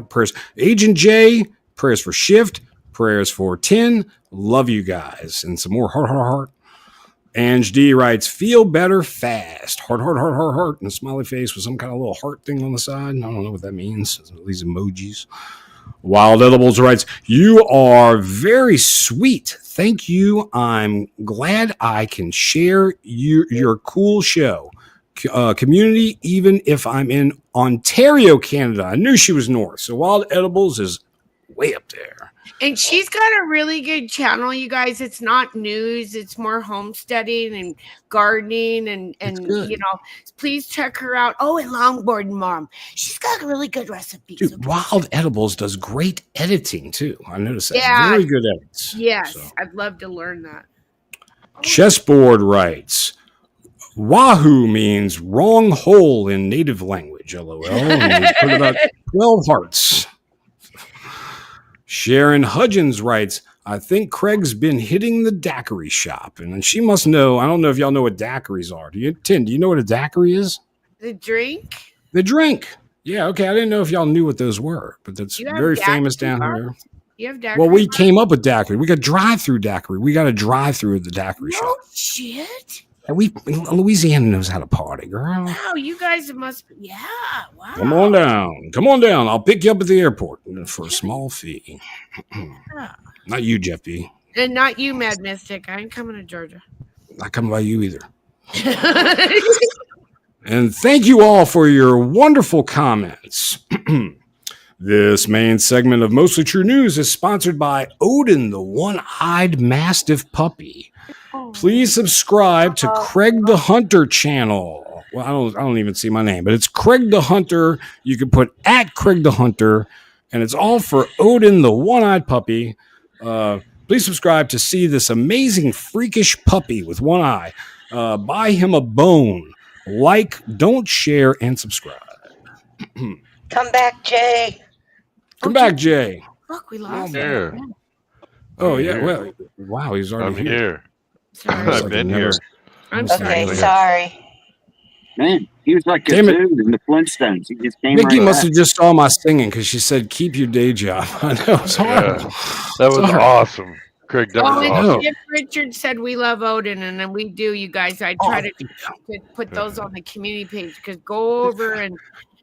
prayers. Agent J, prayers for Shift, prayers for Tin. Love you guys." And some more heart. Ange D writes, "Feel better fast. Heart, and a smiley face with some kind of little heart thing on the side. I don't know what that means. These emojis." Wild Edibles writes, "You are very sweet. Thank you. I'm glad I can share your cool show. community, even if I'm in Ontario, Canada. I knew she was north. So Wild Edibles is way up there. And she's got a really good channel, you guys. It's not news. It's more homesteading and gardening and you know, please check her out. Oh, and longboarding, Mom. She's got really good recipes. Dude, Okay? Wild Edibles does great editing too. I noticed that. Yeah. Very good edits. Yes, So. I'd love to learn that. Chessboard writes, Wahoo means wrong hole in native language, LOL. And we put about 12 hearts. Sharon Hudgens writes, I think Craig's been hitting the daiquiri shop. And then she must know. I don't know if y'all know what daiquiris are. Do you know what a daiquiri is? The drink? The drink. Yeah, okay. I didn't know if y'all knew what those were, but that's very famous down here. You have daiquiri? Well, we came up with daiquiri. We got drive-through daiquiri. We got a drive-through at the daiquiri shop. No shit. And Louisiana knows how to party, girl. Wow, you guys must be, yeah, wow. Come on down. Come on down. I'll pick you up at the airport for a small fee. Not you, Jeff B. And not you, Mad Mystic. I ain't coming to Georgia. Not coming by you either. And thank you all for your wonderful comments. This main segment of Mostly True News is sponsored by Odin, the one-eyed mastiff puppy. Please subscribe to Craig the Hunter channel. Well, I don't even see my name, but it's Craig the Hunter. You can put at Craig the Hunter, and it's all for Odin, the one-eyed puppy. Please subscribe to see this amazing, freakish puppy with one eye. Buy him a bone. Like, don't share, and subscribe. Come back, Jay. Come back, Jay. Look, we lost here. Oh, yeah. Well, wow, he's already I'm here. Sorry. I've been here. I'm Okay, sorry. sorry. Man, he was like a Damn it. dude in the Flintstones. He just came Mickey right must back. have just saw my singing because she said, keep your day job. I know. It's horrible. That was Sorry. awesome. Craig, that was Oh, and awesome. Jeff Richard said we love Odin, and then we do, you guys. I try to put those on the community page because go over and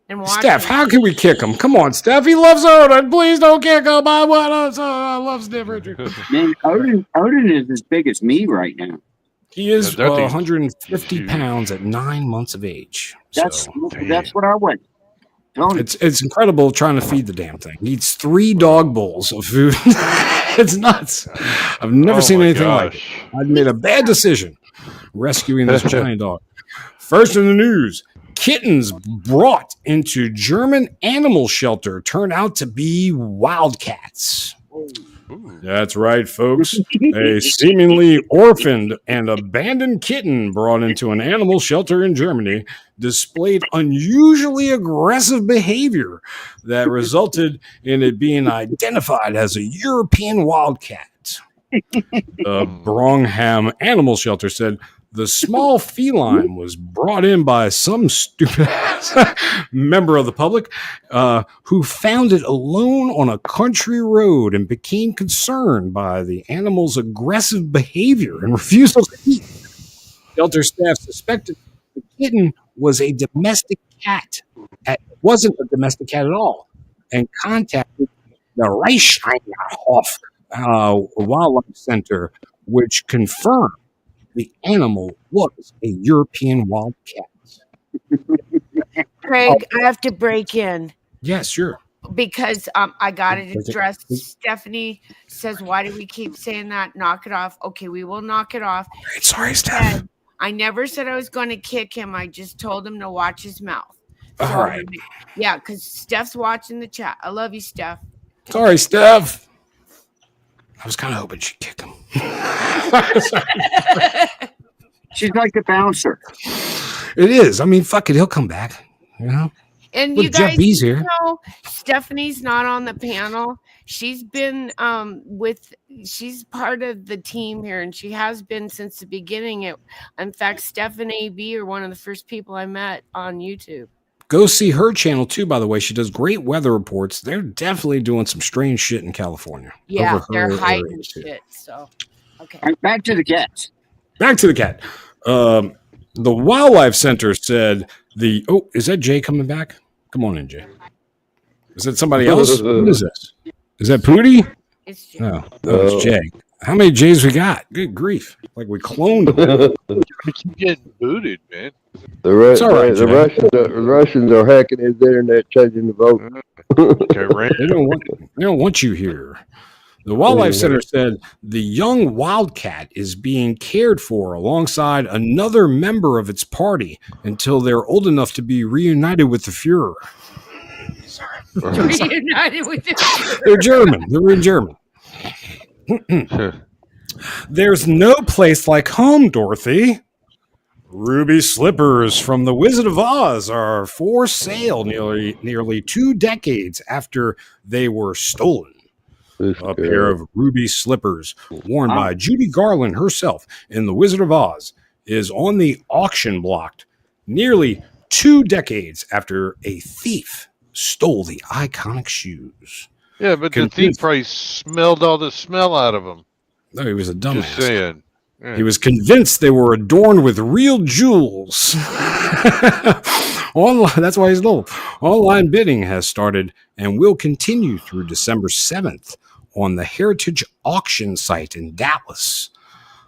watch. Steph, them. how can we kick him? Come on, Steph. He loves Odin. Please don't kick him. I love Steph Richard. Man, Odin is as big as me right now. He is That thing's 150 huge. pounds at 9 months of age. That's So that's what I went. Tony, it's incredible trying to feed the damn thing. He eats 3 dog bowls of food. It's nuts. I've never Oh seen my anything like it. gosh. I've made a bad decision rescuing this giant dog. First in the news, kittens brought into German animal shelter turn out to be wildcats. That's right, folks. A seemingly orphaned and abandoned kitten brought into an animal shelter in Germany displayed unusually aggressive behavior that resulted in it being identified as a European wildcat. The Brongham Animal Shelter said the small feline was brought in by some stupid member of the public who found it alone on a country road and became concerned by the animal's aggressive behavior and refusal to eat. Shelter staff suspected the kitten was a domestic cat. It wasn't a domestic cat at all, and contacted the Reichsteinhof Wildlife Center, which confirmed the animal was a European wildcat. Craig, I have to break in Yes, sure. because I got it Break it. addressed. Stephanie says, "Why do we keep saying that? Knock it off." Okay, we will knock it off. Great, sorry, Steph. Said, I never said I was going to kick him. I just told him to watch his mouth. All right. Yeah, because Steph's watching the chat. I love you, Steph. Sorry, Steph. I was kind of hoping she'd kick him. she's like the bouncer. It is. I mean, fuck it. He'll come back. You know? And Look, you Jeff guys B's here. know Stephanie's not on the panel. She's been she's part of the team here, and she has been since the beginning. In fact, Steph and AB are one of the first people I met on YouTube. Go see her channel too, by the way. She does great weather reports. They're definitely doing some strange shit in California. Yeah, over they're her hiding area, too. shit. So, okay. All right, back to the cats. Back to the cat. The Wildlife Center said is that Jay coming back? Come on in, Jay. Is that somebody else? What is this? Is that Pootie? It's Jay. No, it's Jay. How many J's we got? Good grief! Like we cloned them. We keep getting booted, man. It's all right, the Jay. Russians are hacking his internet, changing the vote. Okay, Rand. They don't want you here. The Wildlife Center said the young wildcat is being cared for alongside another member of its party until they're old enough to be reunited with the Fuhrer. Reunited with the They're German. They're in German. There's no place like home, Dorothy. Ruby slippers from the Wizard of Oz are for sale nearly 2 decades after they were stolen. A pair of ruby slippers worn by Judy Garland herself in The Wizard of Oz is on the auction block nearly 2 decades after a thief stole the iconic shoes. Yeah, but the thief probably smelled all the smell out of them. No, he was a dumbass. Just saying. Yeah. He was convinced they were adorned with real jewels. That's why he's stole. Online bidding has started and will continue through December 7th on the Heritage Auction site in Dallas.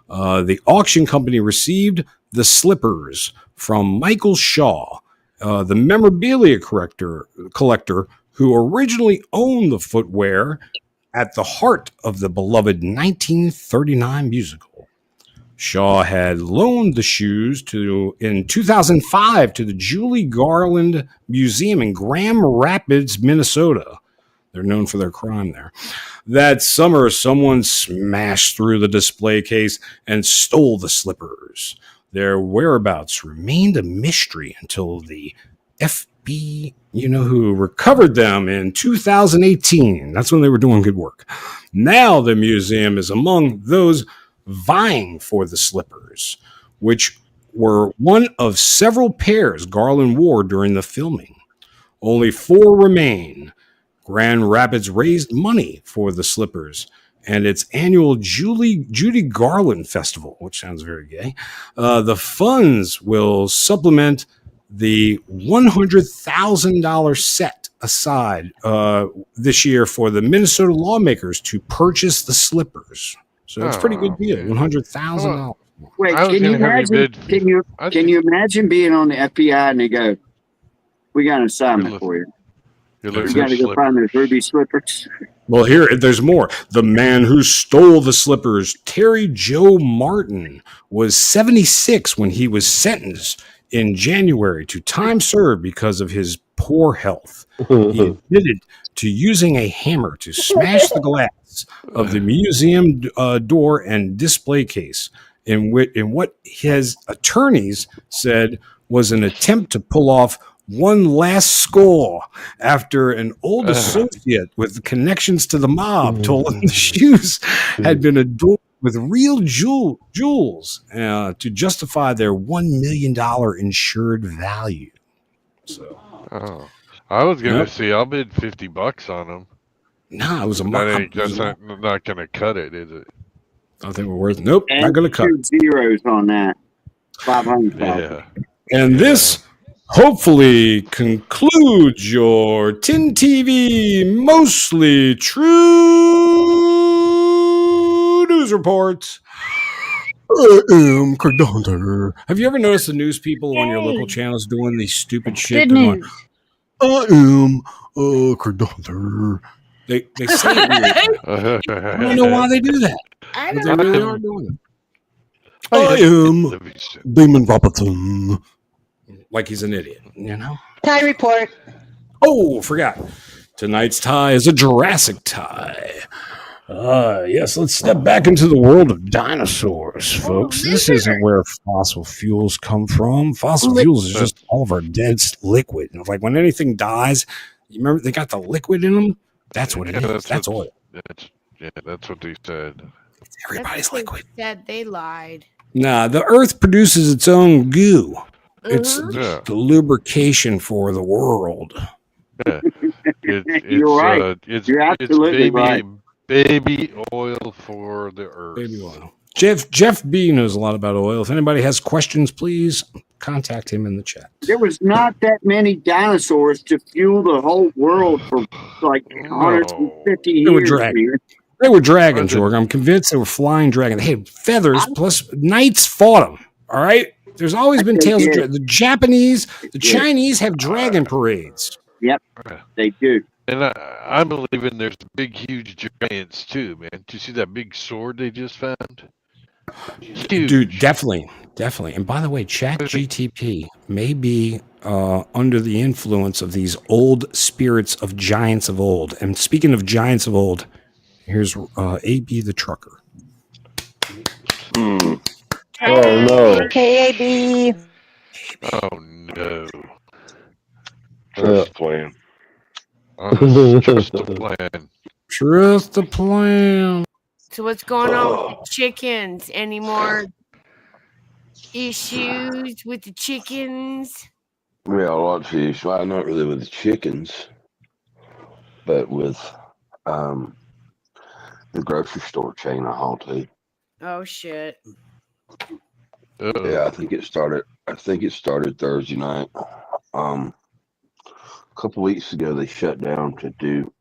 The auction company received the slippers from Michael Shaw, the memorabilia collector who originally owned the footwear at the heart of the beloved 1939 musical. Shaw had loaned the shoes in 2005 to the Julie Garland Museum in Grand Rapids, Minnesota. They're known for their crime there. That summer, someone smashed through the display case and stole the slippers. Their whereabouts remained a mystery until the FBI, who recovered them in 2018. That's when they were doing good work. Now the museum is among those vying for the slippers, which were one of several pairs Garland wore during the filming. Only 4 remain. Grand Rapids raised money for the slippers and its annual Judy Garland Festival, which sounds very gay. The funds will supplement the $100,000 set aside this year for the Minnesota lawmakers to purchase the slippers. So it's a pretty good deal, $100,000. Wait, can you imagine being on the FBI and they go, "We got an assignment for you. You got to go find those ruby slippers." Well, there's more. The man who stole the slippers, Terry Joe Martin, was 76 when he was sentenced in January to time served because of his poor health. He admitted to using a hammer to smash the glass of the museum door and display case in what his attorneys said was an attempt to pull off one last score after an old associate with connections to the mob told him the shoes had been adorned with real jewels to justify their $1 million insured value. So, I was gonna say I'll bid $50 on them. Nah, it was a that's not gonna cut it, is it? I think we're worth. Nope, and not gonna cut. 2 zeros on that. 500. Yeah. And this hopefully concludes your TinTV Mostly True News Report. I am Cardonter. Have you ever noticed the news people on your local channels doing these stupid shit? Good news. I am Cardonter. They say it weird. I don't know why they do that. But they really are doing it. I am Damon Robertson. Like he's an idiot, Tie report. Oh, forgot. Tonight's tie is a Jurassic tie. Yes, let's step back into the world of dinosaurs, folks. This isn't where fossil fuels come from. Fossil fuels is just all of our dense liquid. And like when anything dies, you remember they got the liquid in them? That's what it is. That's oil. That's what they said. Everybody's liquid. They lied. Nah, the Earth produces its own goo. It's the lubrication for the world. Yeah. You're right. You're absolutely right. Baby oil for the earth. Baby oil. Jeff B knows a lot about oil. If anybody has questions, please contact him in the chat. There was not that many dinosaurs to fuel the whole world for like 150 years. They were dragons, Jorg. I'm convinced they were flying dragons. They had feathers, plus knights fought them. All right? There's always been tales of dragons. The Japanese, the Chinese have dragon parades. Yep, they do. And I'm believing there's big, huge giants too, man. Did you see that big sword they just found? Huge. Dude, definitely. And by the way, ChatGTP may be under the influence of these old spirits of giants of old. And speaking of giants of old, here's AB the trucker. Oh no. KAB. Oh no. Trust the plan. Trust the plan. Trust the plan. So what's going on with the chickens? Any more issues with the chickens? Yeah, lots of issues. Well, not really with the chickens, but with the grocery store chain I haul to. Oh shit. Yeah, I think it started Thursday night. A couple weeks ago, they shut down to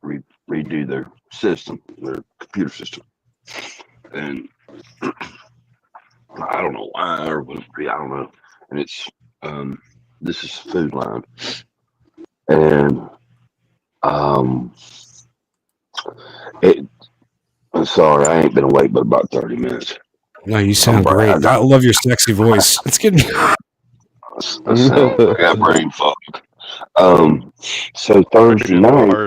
redo their system, their computer system, and I don't know why, or I don't know. And it's this is Food Line, and I'm sorry, I ain't been awake but about 30 minutes. No, you sound great. I love your sexy voice. It's getting. I sound like I got brain fog. So Thursday night,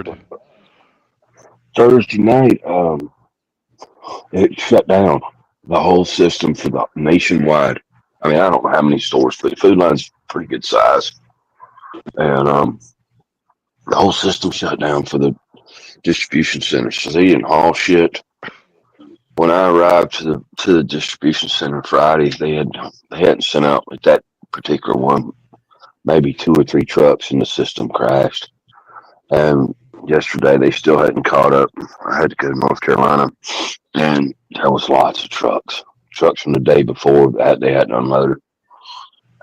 it shut down the whole system for the nationwide. I mean, I don't know how many stores, but Food Line's pretty good size, and the whole system shut down for the distribution centers. So they didn't haul shit. When I arrived to the distribution center Friday, they hadn't sent out at that particular one, maybe 2 or 3 trucks, and the system crashed. And yesterday they still hadn't caught up. I had to go to North Carolina, and there was lots of trucks from the day before that they hadn't unloaded.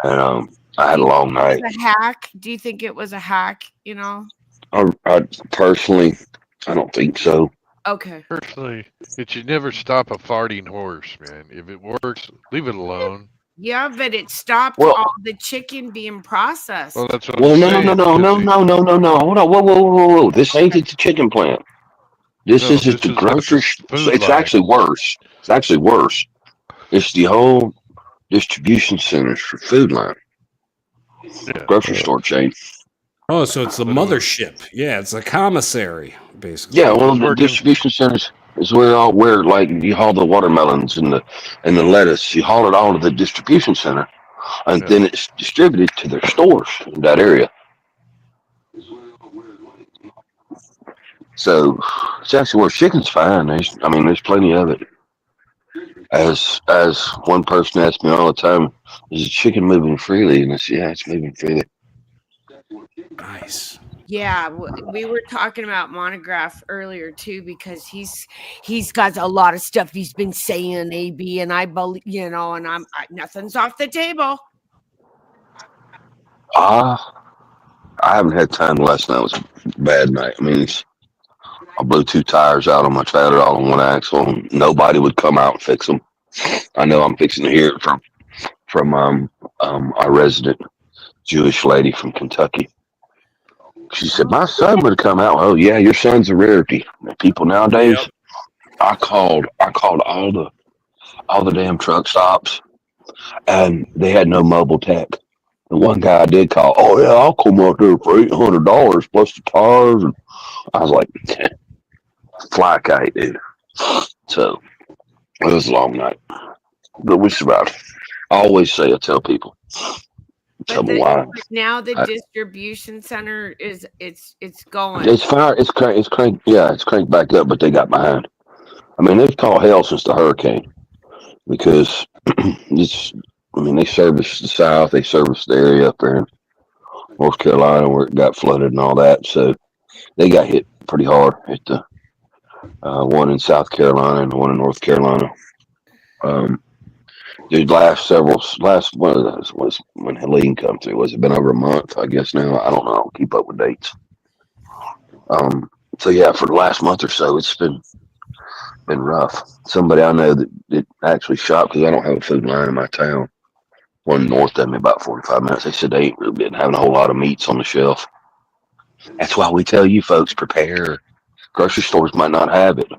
And I had a long night. A hack? Do you think it was a hack? You know? I personally, I don't think so. Okay. Personally, it should never stop a farting horse, man. If it works, leave it alone. Yeah, but it stopped all the chicken being processed. Well, that's what Well, I'm no. saying. Hold on. Whoa. This ain't at the chicken plant. This is at the grocery store. It's actually worse. It's the whole distribution centers for Food Line. Yeah. Grocery store chain. Oh, so it's the mothership. Yeah, it's a commissary, basically. Yeah, well, the distribution centers is where like you haul the watermelons and the lettuce. You haul it all to the distribution center, and then it's distributed to their stores in that area. So it's actually where chicken's fine. There's plenty of it. As one person asked me all the time, is the chicken moving freely? And I said, yeah, it's moving freely. Nice. Yeah, we were talking about Monograph earlier too, because he's got a lot of stuff he's been saying, AB, and I believe, and nothing's off the table. I haven't had time. Last night was a bad night. I blew 2 tires out on my trailer, all on one axle, and nobody would come out and fix them. I know I'm fixing to hear it from our resident Jewish lady from Kentucky. She said, my son would come out. Oh yeah, your son's a rarity. People nowadays, yep. I called all the damn truck stops, and they had no mobile tech. The one guy I did call, oh yeah, I'll come out there for $800 plus the tires. And I was like, fly kite, dude. So it was a long night, but we survived. I always say, I tell people. Tell me why. Now the distribution center it's going. It's fine. It's cranked. Yeah, it's cranked back up, but they got behind. They've called hell since the hurricane because they service the South. They service the area up there in North Carolina where it got flooded and all that. So they got hit pretty hard at the one in South Carolina and the one in North Carolina. The last one of those was when Helene come through. Was it been over a month? I guess now. I don't know. I don't keep up with dates. So yeah, for the last month or so, it's been been rough. Somebody I know that actually shot, because I don't have a food line in my town. One north of me, about 45 minutes. They said they ain't really been having a whole lot of meats on the shelf. That's why we tell you folks, prepare. Grocery stores might not have it.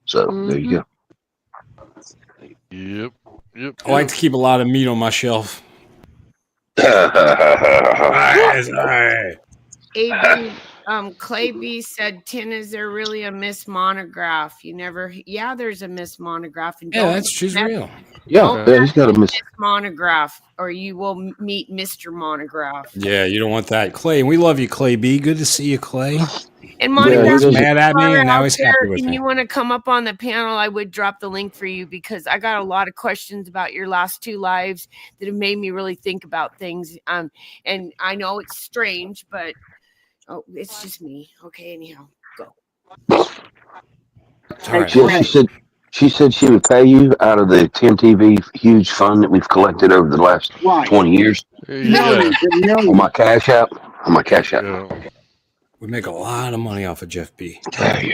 So there you go. Yep. I like to keep a lot of meat on my shelf. AB Clay B said, Tin, is there really a Miss Monograph? You never there's a Miss Monograph, and Yeah, she's real. Yeah, he's got a Miss Monograph, or you will meet Mr. Monograph. Yeah, you don't want that. Clay, and we love you, Clay B. Good to see you, Clay. And Monograph, he was mad at me, and now he's happy with and me. you want to come up on the panel, I would drop the link for you, because I got a lot of questions about your last 2 lives that have made me really think about things. And I know it's strange, but it's just me. Okay, anyhow, go. Right. Yeah, she said she would pay you out of the TinTV huge fund that we've collected over the last 20 years. Yeah. On my Cash App. We make a lot of money off of Jeff B. Greg,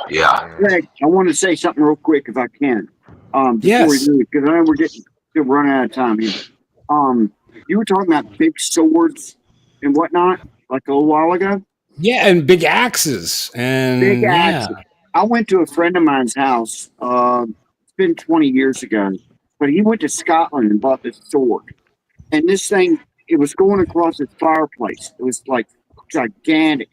yeah. Greg, I want to say something real quick if I can. Before Yes. we leave, because I know we're running out of time here. You were talking about big swords and whatnot, like a little while ago. Yeah, and big axes. And big axes. I went to a friend of mine's house. It's been 20 years ago, but he went to Scotland and bought this sword. And this thing, it was going across his fireplace. It was like gigantic.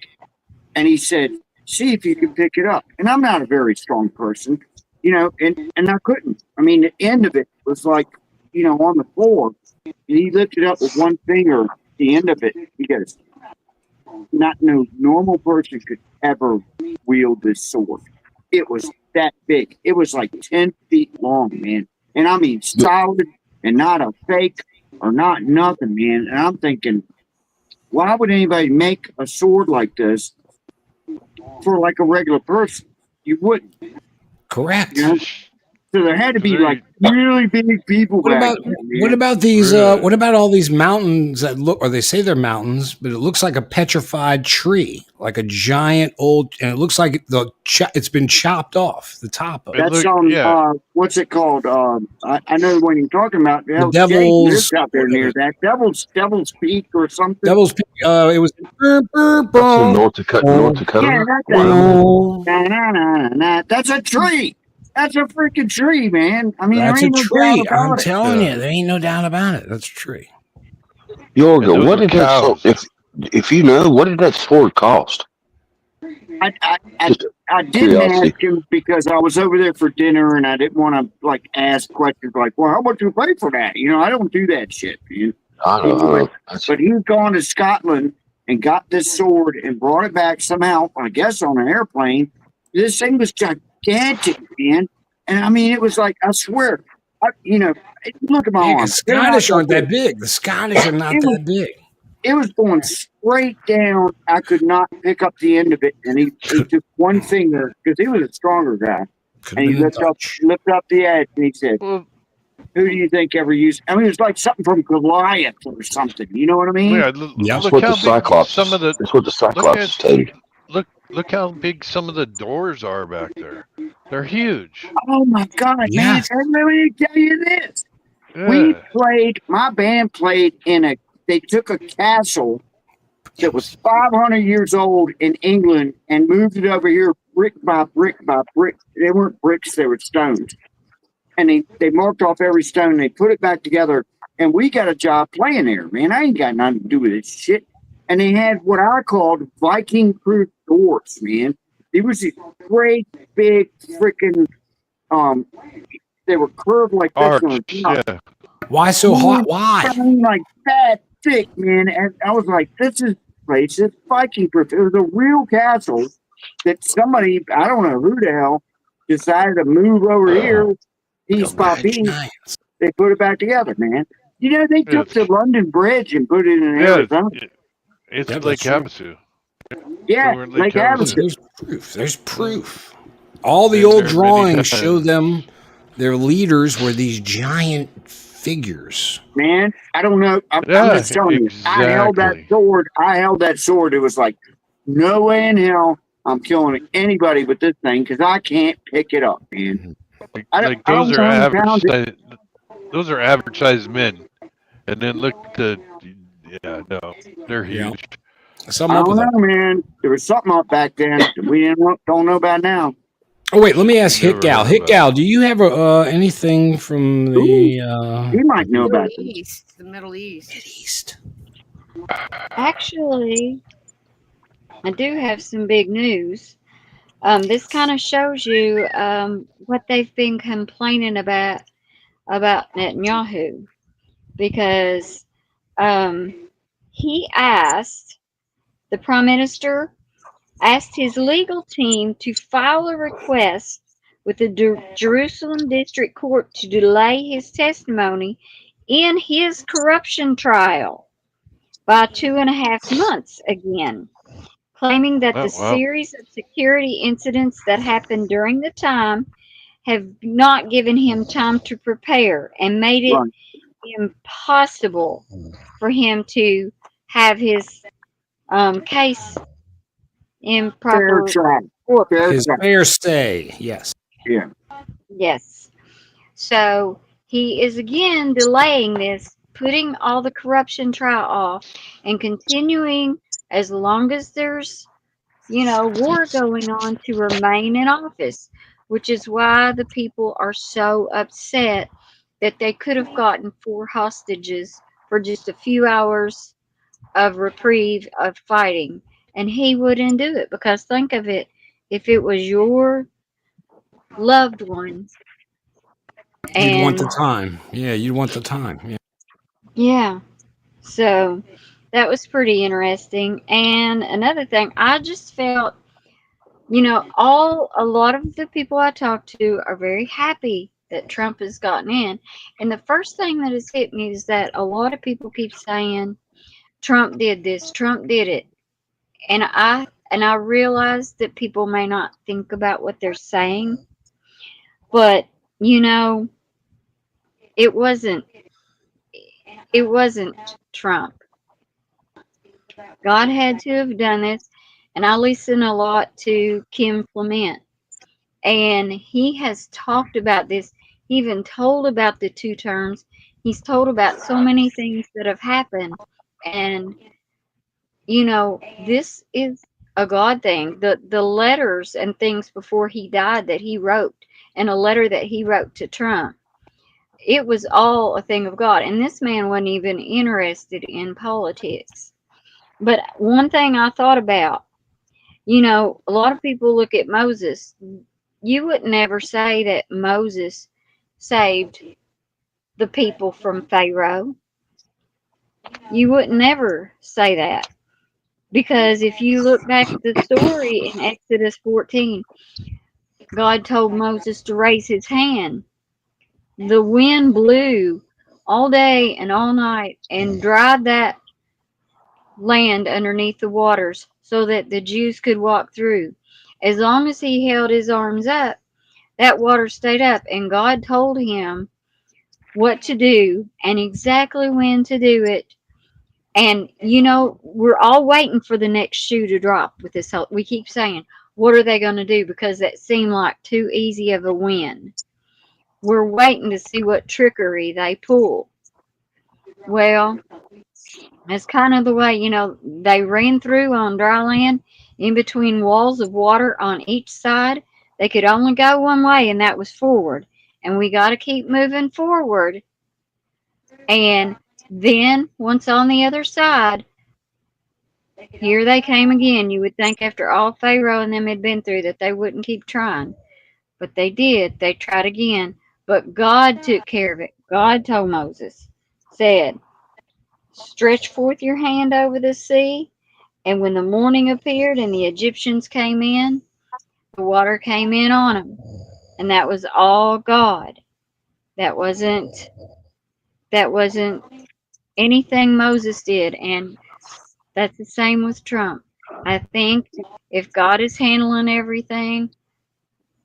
And he said, see if you can pick it up. And I'm not a very strong person, and I couldn't. I mean, the end of it was like, on the floor. And he lifted up with one finger, the end of it. He goes, no normal person could ever wield this sword. It was that big. It was like 10 feet long, man. And I mean, solid and not a fake or not nothing, man. And I'm thinking, why would anybody make a sword like this for like a regular person? You wouldn't. Correct. So there had to be like really big people back there. What about these? What about all these mountains that look, or they say they're mountains, but it looks like a petrified tree, like a giant old, and it looks like it's been chopped off the top of it. That's on what's it called? I know the one you're talking about. The Devil's out there near that Devil's Peak or something. Devil's Peak. It was That's in North Dakota. Yeah, that's a tree. That's a freaking tree, man. I mean, that's there ain't a no tree. doubt about I'm telling it. you, there ain't no doubt about it. That's a tree. Yorga, what did that? If you know, what did that sword cost? I didn't ask him because I was over there for dinner and I didn't want to ask questions like, well, how much do you pay for that? I don't do that shit, man. I know. But he's gone to Scotland and got this sword and brought it back somehow, I guess on an airplane. This thing was gigantic, man. And I mean, it was like, I swear, look at my arm. The Scottish aren't that big. The Scottish are not that big. It was going straight down. I could not pick up the end of it. And he took one finger, because he was a stronger guy. And he lifted up the edge and he said, who do you think ever used? I mean, it was like something from Goliath or something. You know what I mean? Yeah, that's what the Cyclops. That's what the Cyclops told. Look how big some of the doors are back there. They're huge. Oh my God, man! Let me tell you this. Yeah. My band played they took a castle that was 500 years old in England and moved it over here brick by brick by brick. They weren't bricks, they were stones. And they marked off every stone, they put it back together, and we got a job playing there, man. I ain't got nothing to do with this shit. And they had what I called Viking-proof doors, man. It was these great, big, freaking, they were curved like this. Yeah. Why so hot? Why? Like that thick, man. And I was like, this place is Viking-proof. It was a real castle that somebody, I don't know who the hell, decided to move over here, piece by piece. They put it back together, man. They took the London Bridge and put it in Arizona. It's Lake Havasu. Yeah, Lake Havasu. There's proof. All the old drawings show them, their leaders were these giant figures. Man, I don't know. I'm just telling you. I held that sword. It was like, no way in hell I'm killing anybody but this thing because I can't pick it up, man. I Like don't those are want to average pound it. size. Those are average sized men, and then look at the. Yeah, no, they're Yeah. huge. Something I up don't with them. know, man. There was something up back then that we don't know about now. Oh wait, let me ask Hit Never Gal. heard Hit about it. Gal, do you have anything from Ooh, the you might know Middle about this. East, the Middle East. East? Actually, I do have some big news. This kind of shows you what they've been complaining about Netanyahu because he asked the prime minister asked his legal team to file a request with the Jerusalem District Court to delay his testimony in his corruption trial by 2.5 months again, claiming that the Oh wow. series of security incidents that happened during the time have not given him time to prepare and made it Right. impossible for him to have his case in Fair proper trial. order. Fair His trial. fair stay. Yes. Yeah. Yes. So he is again delaying this, putting all the corruption trial off, and continuing as long as there's, war going on to remain in office, which is why the people are so upset that they could have gotten 4 hostages for just a few hours of reprieve of fighting. And he wouldn't do it because think of it, if it was your loved one You'd want and the time. Yeah, you'd want the time. Yeah. yeah, so that was pretty interesting. And another thing, I just felt, a lot of the people I talked to are very happy that Trump has gotten in. And the first thing that has hit me is that a lot of people keep saying Trump did this, Trump did it. And I realize that people may not think about what they're saying, but you know, it wasn't it wasn't Trump. God had to have done this. And I listen a lot to Kim Clement, and he has talked about this. He even told about the 2 terms. He's told about so many things that have happened. And, this is a God thing. The letters and things before he died that he wrote, and a letter that he wrote to Trump, it was all a thing of God. And this man wasn't even interested in politics. But one thing I thought about, a lot of people look at Moses. You would never say that Moses saved the people from Pharaoh. You would never say that. Because if you look back at the story in Exodus 14, God told Moses to raise his hand. The wind blew all day and all night and dried that land underneath the waters so that the Jews could walk through. As long as he held his arms up, that water stayed up, and God told him what to do and exactly when to do it. And we're all waiting for the next shoe to drop with this whole, we keep saying, what are they going to do? Because that seemed like too easy of a win. We're waiting to see what trickery they pull. Well, it's kind of the way, they ran through on dry land in between walls of water on each side. They could only go one way, and that was forward. And we got to keep moving forward. And then, once on the other side, here they came again. You would think after all Pharaoh and them had been through that they wouldn't keep trying. But they did. They tried again. But God took care of it. God told Moses, said, stretch forth your hand over the sea. And when the morning appeared and the Egyptians came in, the water came in on them. And that was all God. That wasn't anything Moses did. And that's the same with Trump. I think if God is handling everything,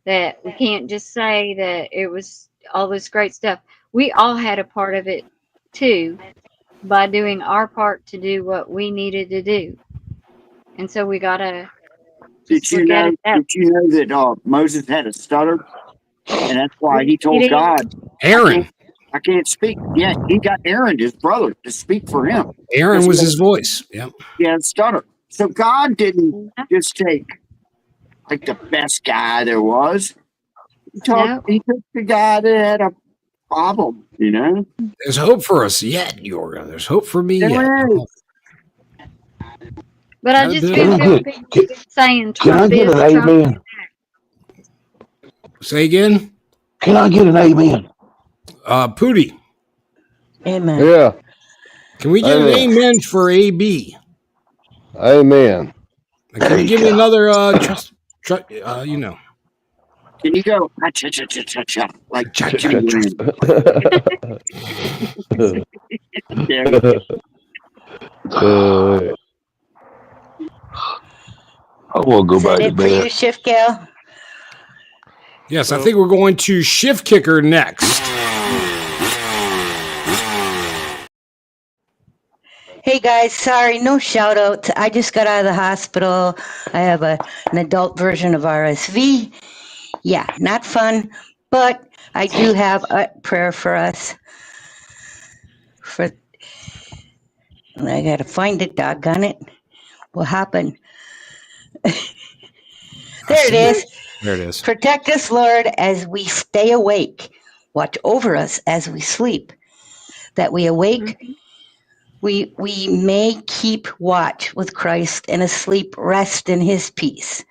that we can't just say that it was all this great stuff. We all had a part of it too, by doing our part to do what we needed to do. And so we gotta Did you know? Did you know that Moses had a stutter, and that's why he told God, Aaron. I can't speak." Yeah, he got Aaron, his brother, to speak for him. Aaron was his voice. Yep. He had a stutter. So God didn't just take like the best guy there was. He took the guy that had a problem. You know. There's hope for us yet, Yorga. There's hope for me yet. But I just feel good saying Can I get an amen? Say again? Can I get an amen? Pootie. Amen. Yeah. Can we get an amen for AB? Amen. And can you give me another you know? Can you go cha-cha-cha-cha-cha like Jimmy Green? I want to go Is back that to it for you, bed. Shift Gal? Yes, I think we're going to Shift Kicker next. Hey guys, sorry, no shout out. I just got out of the hospital. I have an adult version of RSV. Yeah, not fun, but I do have a prayer for us. I gotta find it, doggone it. What happened? There it is. There it is. Protect us, Lord, as we stay awake. Watch over us as we sleep. That we awake, we may keep watch with Christ, and asleep rest in his peace.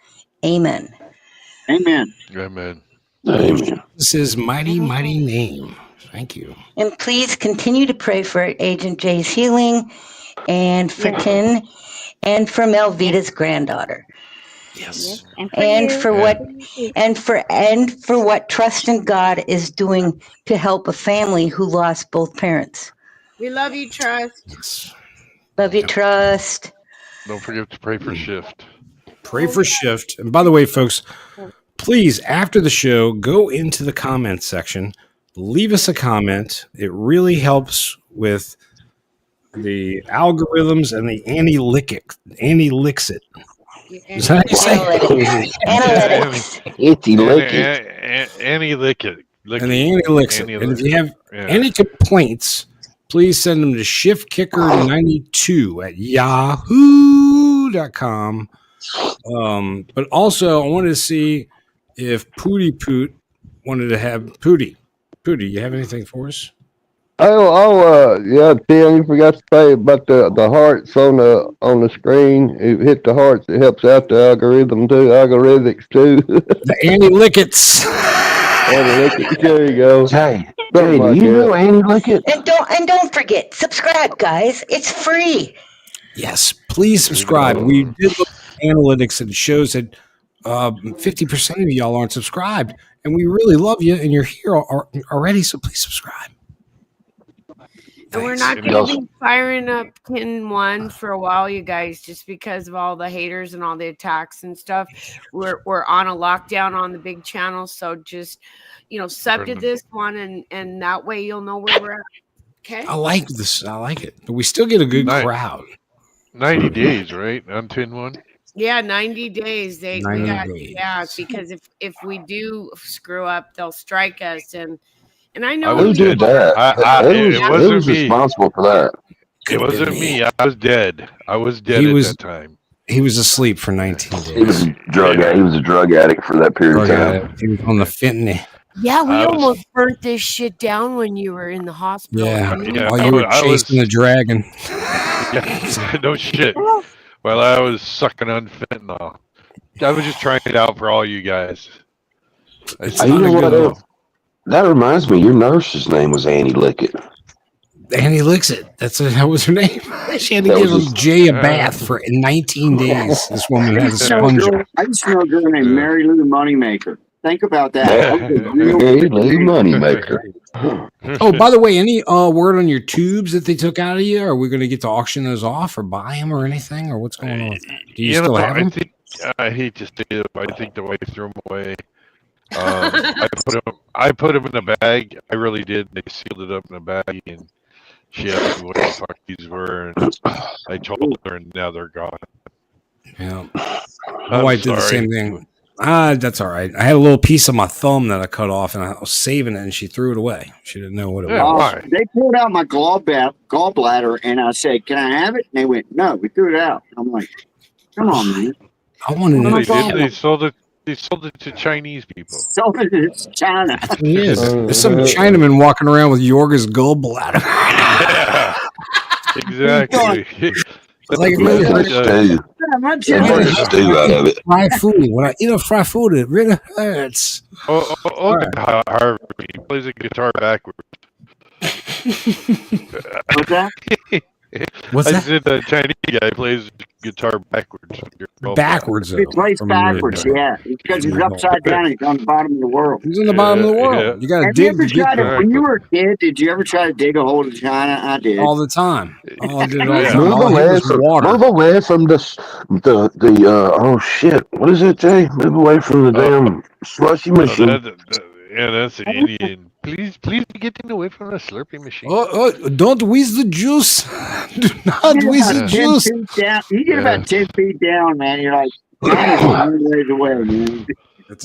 Amen. Amen. Amen. Amen. This is mighty, mighty name. Thank you. And please continue to pray for Agent Jay's healing, and for Tin, and for Melvita's granddaughter. Yes. And for what Trust in God is doing to help a family who lost both parents. We love you, Trust. Yes. Love you, Trust. Don't forget to pray for Shift. Pray for Shift. And by the way, folks, please, after the show, go into the comments section. Leave us a comment. It really helps with the algorithms and the Annie-Licks it. Is that how you say it? Analytics. Annie Lick it. And the Annie-Licks it. And if you have any complaints, please send them to shiftkicker92 at yahoo.com. But also, I wanted to see if Pootie Poot wanted to have Pootie, you have anything for us? Yeah, Tim, you forgot to say about the hearts on the screen. If you hit the hearts, it helps out the algorithmics too. The Annie Lickets. There you go. Jay, do you know Annie Lickett? And don't forget, subscribe, guys. It's free. Yes, please subscribe. We did look at analytics, and it shows that 50% of y'all aren't subscribed, and we really love you, and you're here already. So please subscribe. And we're not going to be firing up TinTV2 for a while, you guys, just because of all the haters and all the attacks and stuff. We're on a lockdown on the big channel, so just sub to this one, and that way you'll know where we're at. Okay. I like this. I like it, but we still get a good crowd. 90 days, right, on TinTV2? Yeah, 90 days. 90 days. Yeah, because if we do screw up, they'll strike us, and I know Who did that? It wasn't me. Responsible for that. It wasn't me. I was dead. I was dead at that time. He was asleep for 19 days. He was a drug addict for that period of time. He was on the fentanyl. Yeah, we almost burnt this shit down when you were in the hospital. Yeah, while you were chasing the dragon. Yeah, no shit. While I was sucking on fentanyl. I was just trying it out for all you guys. You know what? That reminds me, your nurse's name was Annie Lickett. Annie Licks it. That was her name. She had to give Jay a bath for 19 days. This woman had a sponge. I used to know a girl named Mary Lou Moneymaker. Think about that. Mary Lou Moneymaker. Oh, by the way, any word on your tubes that they took out of you? Are we going to get to auction those off or buy them or anything? Or what's going on? Do you still have them? I hate to say it, but I think the wife threw them away. I put them in a bag. I really did. They sealed it up in a bag, and she asked me what the fuck these were, and I told her, and now they're gone. Yeah. My I'm wife did the sorry. same thing. That's all right. I had a little piece of my thumb that I cut off, and I was saving it, and she threw it away. She didn't know what it Yeah, was. why? They pulled out my gallbladder, and I said, "Can I have it?" And they went, "No, we threw it out." I'm like, "Come on, man." I wanted What am I They did. talking They about? sold it. They sold it to Chinese people. Sold it to China. That's what it is. There's some Chinaman walking around with Yorga's gallbladder. Yeah, exactly. It's like Make a stew. Make a stew out of it. Fried food. When I eat a fried food, it really hurts. Look at Harvey. He plays a guitar backwards. What's that? What's I that? said the Chinese guy plays guitar backwards. Backwards. He plays backwards, yeah. Because he's upside down. He's on the bottom of the world. He's on the bottom of the world. You got to Have you dig ever to get tried there. when you were a kid, did you ever try to dig a hole to China? I did. All the time. Oh, I did it all the time. Move All I hear away was from water. move away from the oh shit. What is it, Jay? Move away from the damn slushy machine. That's the Indian. Please be getting away from the Slurpee machine. Don't whiz the juice. Do not whiz the 10 juice. feet down. You get about 10 feet down, man. You're like, China's a long ways away, man.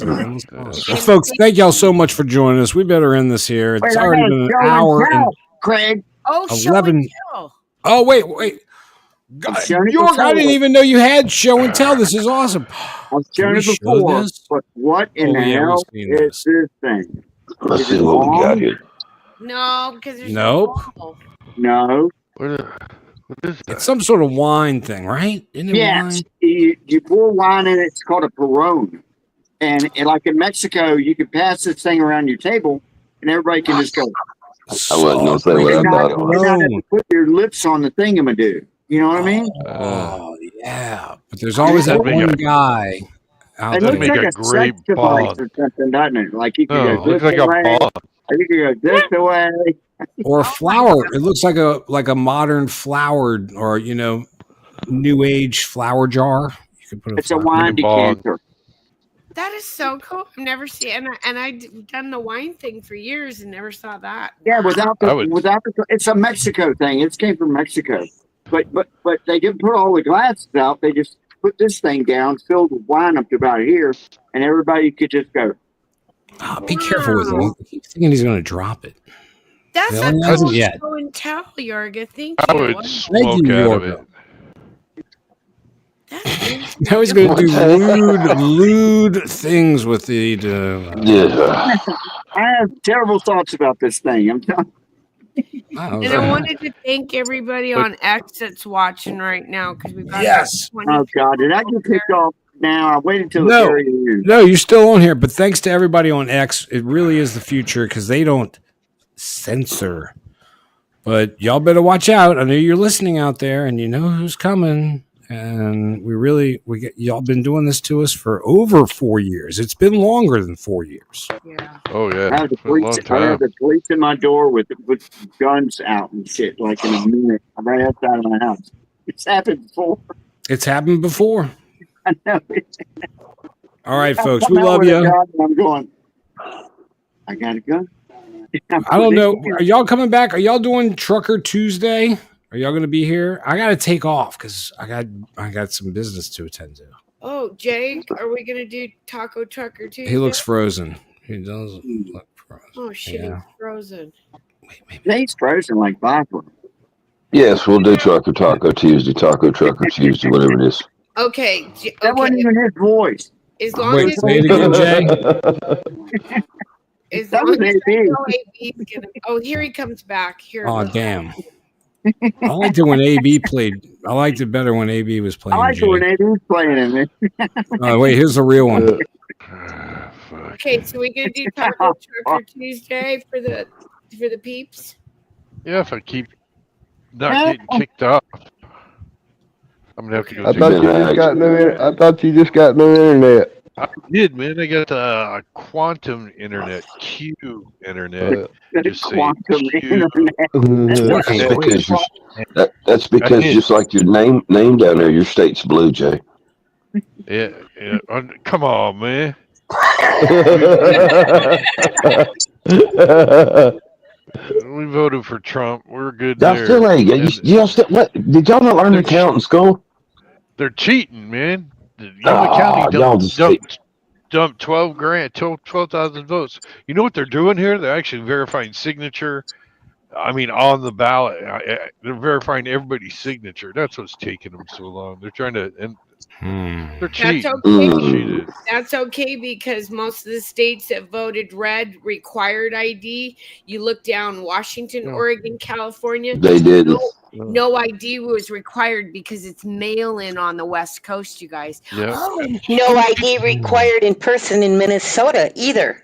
Well, folks, thank y'all so much for joining us. We better end this here. It's Wait, I already got a been an show and hour and tell, Craig. Oh, show 11. and tell. Oh, wait. God, York, I didn't even know you had show and tell. This is awesome. I've Can shown we it show before, this? but what in the yeah, hell we've seen is this thing? Let's Is see it what we got long? here. No, because there's Nope. no ball. No. What is that? It's some sort of wine thing, right? Isn't it Yes. wine? You pour wine in it. It's called a Perón. And like in Mexico, you can pass this thing around your table, and everybody can just go. I wasn't gonna say what I thought it You was. not have to put your lips on the thingamadoo. You know what I mean? Oh, yeah. But there's always that one guy out It there. looks like a sex device or something, doesn't it? Like you can go this away, or you can go this away. Or a flower. It looks like a modern flowered or new age flower jar. You could put It's a wine decanter. That is so cool. I've never seen, and I've done the wine thing for years and never saw that. Yeah, without the, it's a Mexico thing. It came from Mexico, but they didn't put all the glasses out. They just put this thing down, filled with wine up to about here, and everybody could just go. Oh, be careful with him. I keep thinking he's going to drop it. That's No, a he hasn't cool yet. show and tell, Yorga. Thank I you. would Thank smoke you, out of Yorga. it. Now he's going to do lewd things with the. Yeah. I have terrible thoughts about this thing. I'm telling. And I wanted to thank everybody on X that's watching right now because we've got Yes. Oh God, did I get kicked off? Now I waited till the No, very end. no, you're still on here. But thanks to everybody on X, it really is the future because they don't censor. But y'all better watch out. I know you're listening out there, and you know who's coming. And y'all been doing this to us for over 4 years. It's been longer than 4 years. Yeah. Oh yeah. I have the For a long police. I have time. the police in my door with guns out and shit. Like in a minute, I'm right outside of my house. It's happened before. It's happened before. I know. All right, I folks. come We out love with a you. gun and I'm going. I got a gun. I don't know. Are y'all coming back? Are y'all doing Trucker Tuesday? Are y'all going to be here? I got to take off because I got some business to attend to. Oh, Jake, are we gonna do Taco Trucker Tuesday? He looks frozen. He does look frozen. Oh shit, Yeah. he's frozen. He's frozen like Viper. Yes, we'll do Trucker Taco Tuesday, Taco Trucker Tuesday, whatever it is. Okay. That wasn't even his voice. As long Wait, as say it again, Jay. As That long was as AB. I know AB's gonna. Oh, here he comes back. Here. Oh, look. damn. I liked it when AB played. I liked it better when AB was I playing. like it when AB's playing him. Man. Oh, wait, here's the real one. Okay, so we're gonna do Taco Trucker Tuesday for the peeps. Yeah, if I keep not getting kicked off, I'm gonna have to go. I thought you just got new internet. I did, man. I got quantum internet, Q internet. Just say Quantum Q. That's because just like your name down there, your state's blue, Jay. Yeah. Come on, man. We voted for Trump. We're good Y'all there. still ain't. Y'all still, what? Did y'all not learn to count in school? They're cheating, man. Yuma County y'all just dumped 12,000 votes. You know what they're doing here? They're actually verifying signature. I mean, on the ballot, they're verifying everybody's signature. That's what's taking them so long. They're trying to, and they're cheating. That's okay. Cheated. That's okay because most of the states that voted red required ID. You look down Washington, Oregon, California. They didn't. No ID was required because it's mail-in on the West Coast, you guys. Yeah. No ID required in person in Minnesota either.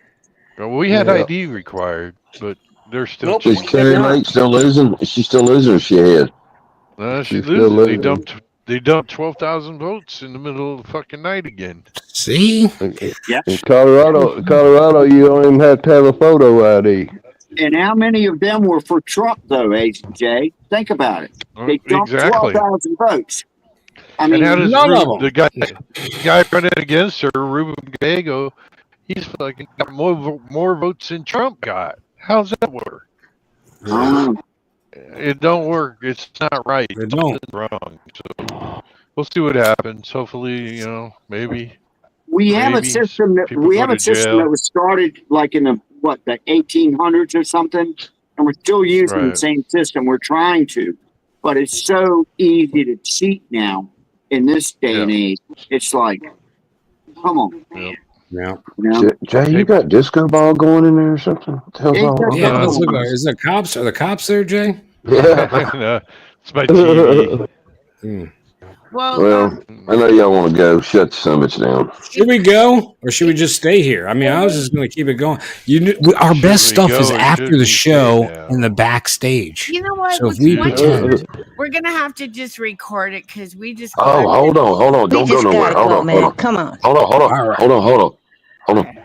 Well, we had ID required, but they're still Nope. Is cheating. Carrie Lake still losing? Is she still losing or is she ahead? She's still losing. losing. They dumped 12,000 votes in the middle of the fucking night again. See? Yeah. In Colorado, you don't even have to have a photo ID. And how many of them were for Trump, though, Agent Jay? Think about it. They dumped Exactly. 12,000 votes. I mean, And how does none of them. the guy running against her, Ruben Gallego, he's fucking got more votes than Trump got. How's that work? It don't work. It's not right. It don't. Something's wrong. So we'll see what happens. Hopefully, maybe. we have a maybe system that people go to jail. was started like in the 1800s or something, and we're still using the Right. same system. We're trying to, but it's so easy to cheat now in this day and age. It's like, come on. Yep. Yeah. You know? Jay, you got disco ball going in there or something? What the hell's all Yeah, Yeah, going let's on? look. Is there cops? Are the cops there, Jay? Yeah. No, it's my TV. Well, I know y'all want to go. Shut the summits down. Should we go or should we just stay here? I mean, I was just going to keep it going. Our best Should we stuff is go or after should the we show stay now? in the backstage. You know what? So if we pretend, We're gonna have to just record it because we just. Oh, hold on. Don't go nowhere. Hold on. Come on. Hold on.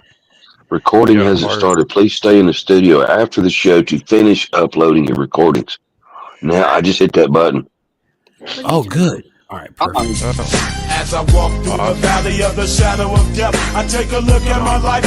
Recording hasn't started. Please stay in the studio after the show to finish uploading your recordings. Now, I just hit that button. Oh, good. All right, perfect. As I walk through the valley of the shadow of death, I take a look at my life.